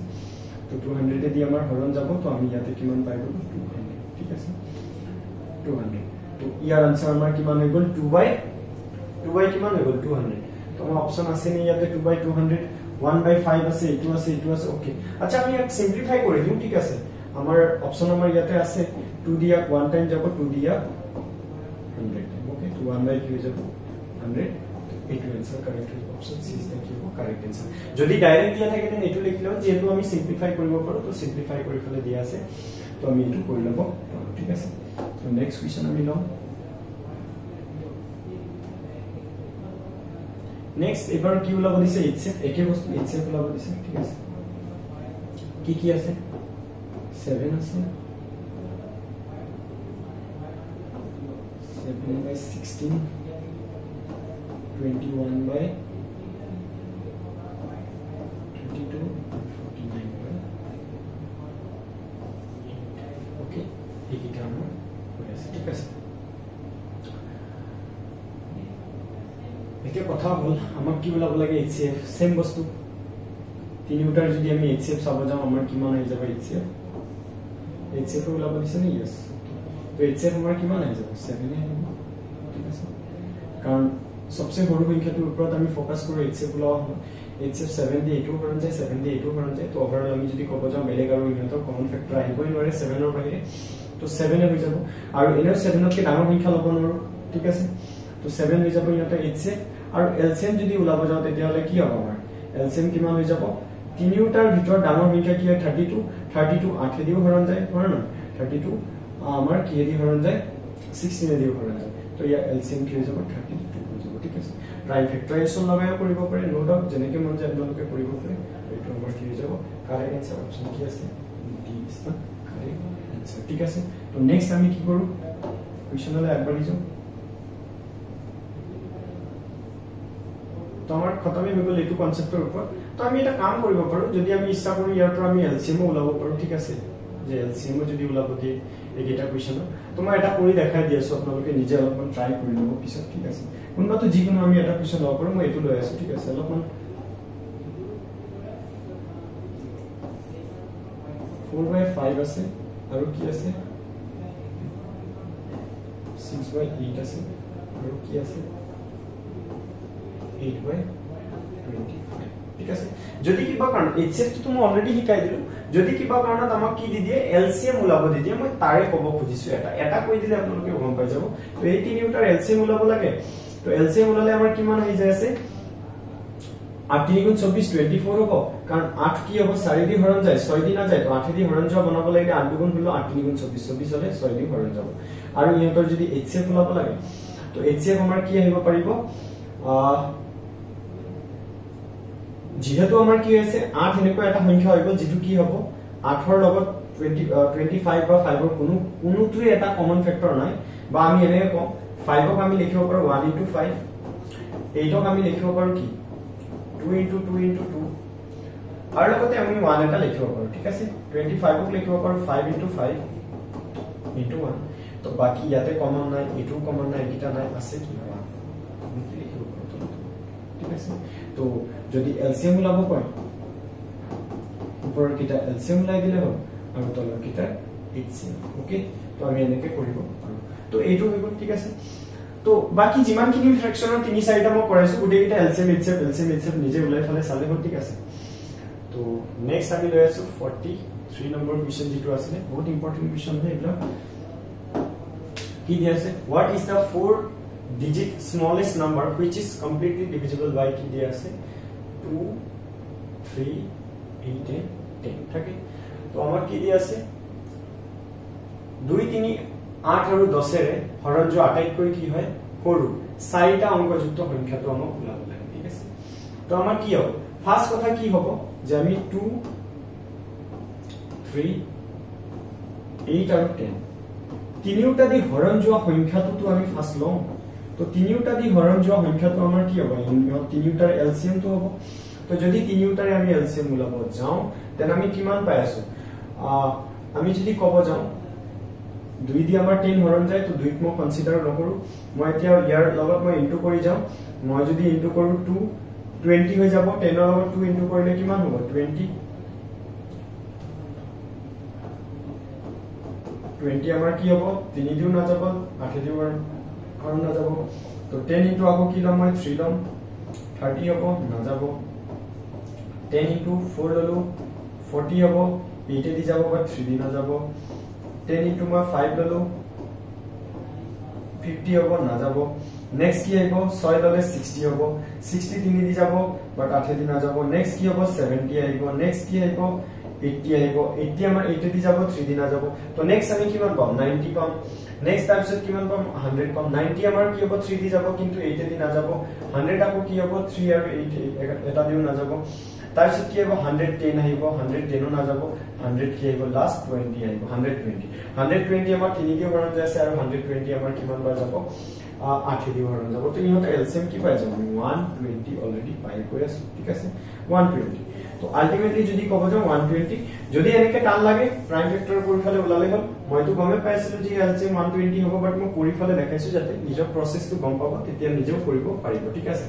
তো 200 দি আমাৰ হৰণ যাব তো আমি ইয়াতে কিমান পাই গলো 200 ঠিক আছে 200 তো ইয়াৰ আনসাৰ আমাৰ কিমান হৈ গল 2 কিমান হৈ গল 200 তো আমাৰ অপচন আছে নি ইয়াতে 2/200 1/5 আছে এটো আছে ওকে আচ্ছা আমি এক সিম্পলিফাই কৰি দিম ঠিক আছে আমাৰ অপচন আমাৰ ইয়াতে আছে 2 দিয়া 1 টাইম যাব 2 দিয়া 100 ওকে তো 1/কি হৈ যাব 100 এটো answer correct option C is কি হ'ব কারেক্ট आंसर যদি ডাইরেক্ট দিয়া থাকে তেনে এটো লিখিলো যেহেতু আমি সিম্পলিফাই কৰিব পাৰো তো সিম্পলিফাই কৰি ফলে দিয়া আছে তো আমি এটো কৰি লব ঠিক আছে তো নেক্সট কোৱেশ্চন আমি লম নেক্সট এবাৰ কি ওলাব দিছে এইচএফ একে বস্তু এইচএফ ওলাব দিছে ঠিক আছে কি আছে 7 আছে 7/16 21/22 49/8 ওকে এই কাম হৈছে ঠিক আছে এতিয়া কথা হল আমাক কি ওলাব লাগে এইচএফ সেম বস্তু তিনিটাৰ যদি আমি এইচএফ চাব যাম আমাৰ কিমান আহি যাব এইচএফ ওলাব দিছে নে ইয়েস তো এইচএফ আমাৰ কিমান আহি যাব 7 আহিব ঠিক আছে কাৰণ সবচেয়ে সৰু সংখ্যাটোৰ ওপৰত আমি ফোকাস কৰি এইচএফ ওলাব এইচএফ 7 দি 8 হৰণ যায় 7 দি 8 হৰণ যায় তো ওভাৰঅল আমি যদি কব যাম বেলেগ আৰু ইহঁতৰ কমন ফেক্টৰ আহিবই নোৱাৰে 7 ৰ বাহিৰে তো 7 হৈ যাব আৰু এনেও 7 তকৈ ডাঙৰ সংখ্যা ল'ব নোৱাৰো ঠিক আছে তো 7 হৈ যাব ইহঁতৰ এইচএফ আৰু এলসিএম যদি ওলাব যাও তেতিয়া হলে কি হ'ব আমাৰ এলসিএম কিমান হৈ যাব তিনিটাৰ ভিতৰত ডাঙৰ সংখ্যা কি হয় 32 8 দিও হৰণ যায় হয় না 32 আমাৰ কি দি হৰণ যায় 16 দিও হৰণ যায় তো ইয়া এলসিএম কি হৈ যাব 32 হৈ যাব ঠিক আছে প্ৰাইম ফেক্টৰাইজেচন লগাই কৰিব পাৰে নো ডাউট যেনেকৈ মন যায় আপোনালোকে কৰিব পাৰে এইটো আমাৰ কি হৈ যাব কারেক্ট आंसर অপচন কি আছে D is the correct answer ঠিক আছে তো নেক্সট আমি কি কৰো কোৱেশ্চনলৈ আগবাঢ়ি যাও তো আমাৰ খতমে হৈ গল এইটো কনসেপ্টৰ ওপৰত তো আমি এটা কাম কৰিব পাৰো যদি আমি ইচ্ছা কৰো ইয়াৰ পৰা আমি এলসিএম ওলাব পাৰো ঠিক আছে যে এলসিএম যদি ওলাব দিয়ে এইকেইটা কুৱেশ্যন তো মই এটা কৰি দেখাই দি আছো আপোনালোকে নিজে অলপমান ট্ৰাই কৰি লব পিছত ঠিক আছে কোনবাটো যিকোনো আমি এটা কুৱেশ্যন লব পাৰো মই এটো লৈ আছো ঠিক আছে অলপমান 4/5 আছে আৰু কি আছে 6/8 আছে আৰু কি আছে 8/25 ঠিক আছে যদি কিবা কাৰণ HCF তো মই অলৰেডি শিকাই দিলো যদি কিবা কাৰণত আমাক কি দি দিয়ে LCM ওলাব দি দিয়ে মই তাৰে কব খুজিছো এটা কৈ দিলে আপোনালোকে গম পাই যাব তো এই তিনিটাৰ LCM ওলাব লাগে তো LCM ওলালে আমাৰ কিমান হৈ যায় আছে 8 3 গুণ 24 24 হ'ব কাৰণ 8 কি হ'ব 4 দি হৰণ যায় 6 দি না যায় তো 8 দি হৰণ যোৱা বনাব লাগে 8 দুগুণ হলো 8 3 গুণ 24 24 হলে 6 দি হৰণ যাব আৰু ইহঁতৰ যদি HCF ওলাব লাগে তো HCF আমাৰ কি আহিব পাৰিব যেহেতু আমাৰ কি হৈছে 8 এনেকুৱা এটা সংখ্যা হৈ গ'ল যেটো কি হ'ব 8 ৰ লগত 25 বা 5 ৰ কোনোটোৱে এটা কমন ফেক্টৰ নাই বা আমি এনে কম 5 ক আমি লিখিব পাৰো 1 * 5 8 ক আমি লিখিব পাৰো কি 2 * 2 * 2 আৰু লগতে আমি 1 এটা লিখিব পাৰো ঠিক আছে 25 ক লিখিব পাৰো 5 * 5 * 1 তো বাকি ইয়াতে কমন নাই এটো কমন নাই এটা নাই আছে কি হয় আমি কি লিখিব পাৰো ঠিক আছে তো যদি LCM ওলাব কয় ওপৰৰ কিটা LCM ওলাই দিলে হ'ল আৰু তলৰ কিটা HCF ওকে তো আমি এনেকৈ কৰিব পাৰো তো এইটো হৈ গ'ল ঠিক আছে তো বাকি যিমান কিনি ফ্ৰেকচনৰ 3 4টা মই কৰাইছো গুটেই কিটা LCM HCF নিজে ওলাই ফালে চালে হ'ল ঠিক আছে তো নেক্সট আমি লৈ আছো 43 নম্বৰ কোৱেশ্চন যেটো আছে বহুত ইম্পৰ্টেন্ট কোৱেশ্চন হয় এইবিলাক কি দিয়া আছে what is the 4 digit smallest number which is completely divisible by কি দিয়া আছে 2 3 8 10 থাকে তো আমার কি দিয়া আছে 2 3 8 আৰু 10 এৰে হৰণ যোৱা আটাইতকৈ কি হয় সৰু চাৰিটা অংকযুক্ত সংখ্যাটো আমাক ওলাব লাগে ঠিক আছে তো আমাৰ কি হ'ব ফাৰ্স্ট কথা কি হ'ব যে আমি 2 3 8 আৰু 10 তিনিওটা দি হৰণ যোৱা সংখ্যাটো আমি ফাৰ্স্ট লম তো তিনিওটা দি হৰণ যোৱা সংখ্যাটো আমাৰ কি হ'ব তিনিওটাৰ LCM তো হ'ব তো যদি তিনিওটাৰে আমি LCM ওলাব যাও তেন আমি কিমান পাই আছো আমি যদি কব যাও 2 দি আমাৰ 10 হৰণ যায় তো 2 ক মই কনসিডাৰ নকৰো মই এতিয়া ইয়াৰ লগত মই ইনটু কৰি যাও মই যদি ইনটু কৰো 2 20 হৈ যাব 10 ৰ লগত 2 ইনটু কৰিলে কিমান হ'ব 20 আমাৰ কি হ'ব 3 দিও না যাব 8 দিও হৰণ না যাব তো 10 ইনটু আকৌ কি লম মই 3 লম 30 হ'ব না যাব 10 into 4 ললো 40 হ'ব 8 দি যাব বা 3 দি না যাব 10 into মই 5 ললো 50 হ'ব না যাব নেক্সট কি আহিব 6 ললে 60 হ'ব 60 3 দি যাব বাট 8 দি না যাব নেক্সট কি হ'ব 70 আহিব নেক্সট কি আহিব 80 আহিব 80 আমাৰ 8 দি যাব 3 দি না যাব তো নেক্সট আমি কিমান পাম 90 পাম নেক্সট তাৰপিছত কিমান পাম 100 পাম 90 আমাৰ কি হ'ব 3 দি যাব কিন্তু 8 দি না যাব 100 আকৌ কি হ'ব 3 আৰু 8 এটা দিও না যাব তাৰপিছত কি হ'ব 110 আহিব 110 না যাব 100 কি আহিব লাষ্ট 20 আহিব 120 আমাৰ 3 দি হৰণ যায় আছে আৰু 120 আমাৰ কিমান বাৰ যাব 8 দি হৰণ যাব তো ইহঁত LCM কি পাই যাব 120 অলৰেডি পাই গৈ আছে ঠিক আছে 120 তো আলটিমেটলি যদি কব যাও 120 যদি এনেকে টান লাগে প্ৰাইম ফেক্টৰ পৰিফালে ওলালে হ'ল মইতো গমে পাইছিলো যে LCM 120 হ'ব বাট মই পৰিফালে দেখাইছো যাতে নিজৰ প্ৰসেসটো গম পাব তেতিয়া নিজেও কৰিব পাৰিব ঠিক আছে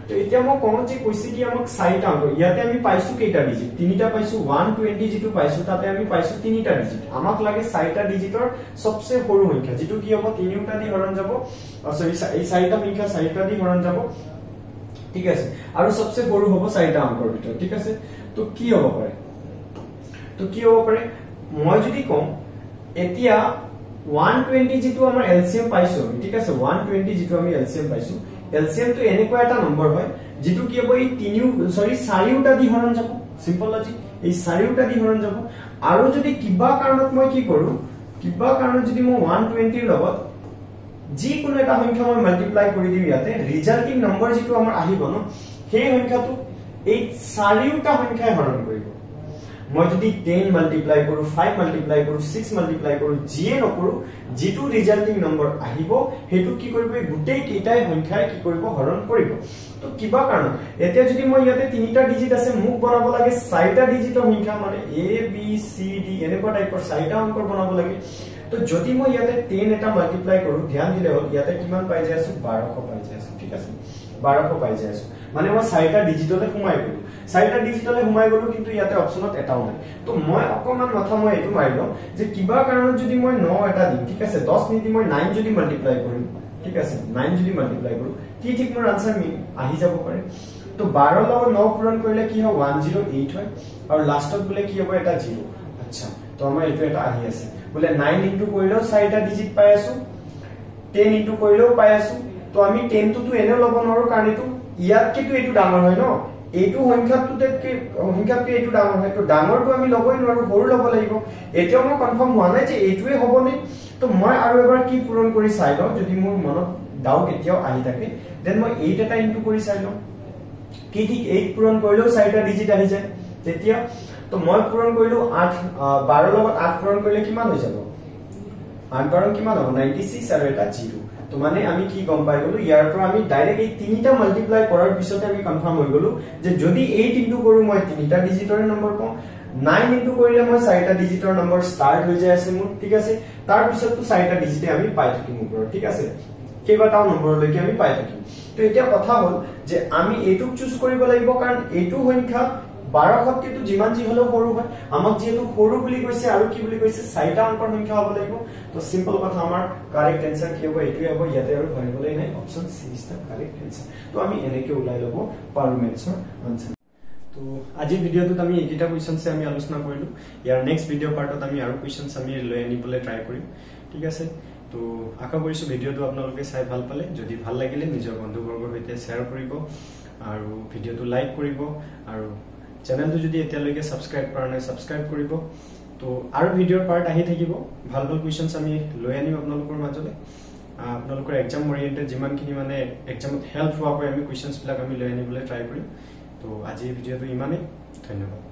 তো এতিয়া মই কোন যে কৈছে কি আমাক চাৰিটা অংক ইয়াতে আমি পাইছো কেইটা ডিজিট তিনিটা পাইছো 120 যেটো পাইছো তাতে আমি পাইছো তিনিটা ডিজিট আমাক লাগে চাৰিটা ডিজিটৰ সবচে সৰু সংখ্যা যেটো কি হ'ব তিনিটা দি হৰণ যাব সৰি এই চাৰিটা সংখ্যা চাৰিটা দি হৰণ যাব ঠিক আছে আৰু সবচে সৰু হ'ব চাৰিটা অংকৰ ভিতৰত ঠিক আছে তো কি হ'ব পাৰে মই যদি কম এতিয়া 120 যেটো আমাৰ LCM পাইছো ঠিক আছে 120 যেটো আমি LCM পাইছো LCM তো এনেকুৱা এটা নম্বৰ হয় যেটো কি হ'ব এই চাৰিটা দি হৰণ যাব সিম্পল লজিক এই চাৰিটা দি হৰণ যাব আৰু যদি কিবা কাৰণত মই কি কৰো কিবা কাৰণত যদি মই 120 ৰ লগত যি কোনো এটা সংখ্যা মই মাল্টিপ্লাই কৰি দিম ইয়াতে ৰিজাল্টিং নম্বৰ যেটো আমাৰ আহিব ন সেই সংখ্যাটো এই চাৰিটা সংখ্যাই হৰণ কৰিব মই যদি 10 মাল্টিপ্লাই কৰো 5 মাল্টিপ্লাই কৰো 6 মাল্টিপ্লাই কৰো যিয়ে নকৰো যেটো ৰিজাল্টিং নম্বৰ আহিব হেতু কি কৰিব গুটেই কেইটাই সংখ্যাই কি কৰিব হৰণ কৰিব তো কিবা কাৰণ এতিয়া যদি মই ইয়াতে তিনিটা ডিজিট আছে মোক বনাব লাগে চাৰিটা ডিজিটৰ সংখ্যা মানে A B C D এনেকুৱা টাইপৰ চাৰিটা অংকৰ বনাব লাগে তো যদি মই ইয়াতে 10 এটা মাল্টিপ্লাই কৰো ধ্যান দিলে হল ইয়াতে কিমান পাই যাই আছো 1200 পাই যাই আছো ঠিক আছে 1200 পাই যাই আছো মানে মই 4টা ডিজিটলে সোমাই গলো 4টা ডিজিটলে সোমাই গলো কিন্তু ইয়াতে অপচনত এটাও নাই তো মই অকমান মাথা মই এটো মাৰিলো যে কিবা কাৰণত যদি মই 9 এটা দিম ঠিক আছে 10 নিদি মই 9 যদি মাল্টিপ্লাই কৰিম ঠিক আছে 9 যদি মাল্টিপ্লাই কৰো কি ঠিক মোৰ আনসাৰ আহি যাব পাৰে তো 12 লগত 9 পূৰণ কৰিলে কি হয় 108 হয় আৰু লাষ্টত বলে কি হ'ব এটা 0 আচ্ছা তো আমাৰ এটো এটা আহি আছে বলে 9 ইনটু কৰিলেও 4টা ডিজিট পাই আছো 10 ইনটু কৰিলেও পাই আছো তো আমি 10 তো এনেও লব নোৱাৰো কাৰণ এটো ইয়াত কিটো এটো ডাঙৰ হয় ন এটো সংখ্যাটোতে এটো ডাঙৰ হয় তো ডাঙৰটো আমি লবই নোৱাৰো সৰু লব লাগিব এতিয়াও মই কনফাৰ্ম হোৱা নাই যে এটোৱে হ'ব নে তো মই আৰু এবাৰ কি পূৰণ কৰি চাই লওঁ যদি মোৰ মনত ডাউট এতিয়াও আহি থাকে দেন মই 8 এটা ইনটু কৰি চাই লওঁ কি ঠিক 8 পূৰণ কৰিলেও 4টা ডিজিট আহি যায় তেতিয়া তো মই পূৰণ কৰিলো 8 12 লগত 8 পূৰণ কৰিলে কিমান হৈ যাব 8 12 কিমান হ'ব 96 আৰু এটা 0 তো মানে আমি কি গম পাই গলো ইয়াৰ পৰা আমি ডাইৰেক্ট এই তিনিটা মাল্টিপ্লাই কৰাৰ পিছতে আমি কনফাৰ্ম হৈ গলো যে যদি 8 ইনটু কৰো মই তিনিটা ডিজিটৰ নম্বৰ পাওঁ 9 ইনটু কৰিলে মই 4টা ডিজিটৰ নম্বৰ স্টাৰ্ট হৈ যায় আছে মোৰ ঠিক আছে তাৰ পিছতটো 4টা ডিজিটে আমি পাই থাকিম ওপৰত ঠিক আছে কেইবাটাও নম্বৰলৈকে আমি পাই থাকিম তো এতিয়া কথা হল যে আমি এইটো চুজ কৰিব লাগিব কাৰণ এইটো সংখ্যা 12 কিন্তু যিমান যি হলেও সৰু হয় আমাক যেহেতু সৰু বুলি কৈছে আৰু কি বুলি কৈছে 4টা অংকৰ সংখ্যা হ'ব লাগিব তো সিম্পল কথা আমাৰ কাৰেক্ট आंसर কি হ'ব এটোই হ'ব ইয়াতে আৰু ভাবিবলৈ নাই option C is the correct answer তো আমি এনেকে উলাই লব পাৰো মেথছৰ आंसर তো আজি ভিডিওটোত আমি এইটা কোৱেশ্চনছে আমি আলোচনা কৰিলো ইয়াৰ নেক্সট ভিডিও পাৰ্টত আমি আৰু কোৱেশ্চনছ আমি লৈ আনিবলৈ ট্ৰাই কৰিম ঠিক আছে তো আশা কৰিছো ভিডিওটো আপোনালোকে চাই ভাল পালে যদি ভাল লাগিলে নিজৰ বন্ধুবৰ্গৰ সৈতে শেয়াৰ কৰিব আৰু ভিডিওটো লাইক কৰিব আৰু চেনেলটো যদি এতিয়ালৈকে সাবস্ক্ৰাইব কৰা নাই সাবস্ক্ৰাইব কৰিব তো আৰু ভিডিওৰ পাৰ্ট আহি থাকিব ভাল ভাল কোৱেশ্চনছ আমি লৈ আনিম আপোনালোকৰ মাজলৈ আপোনালোকৰ এক্সাম ওৰিয়েন্টেড যিমানখিনি মানে এক্সামত হেল্প হোৱাকৈ আমি কোৱেশ্চনছ বিলাক আমি লৈ আনিবলৈ ট্ৰাই কৰিম তো আজি ভিডিওটো ইমানেই ধন্যবাদ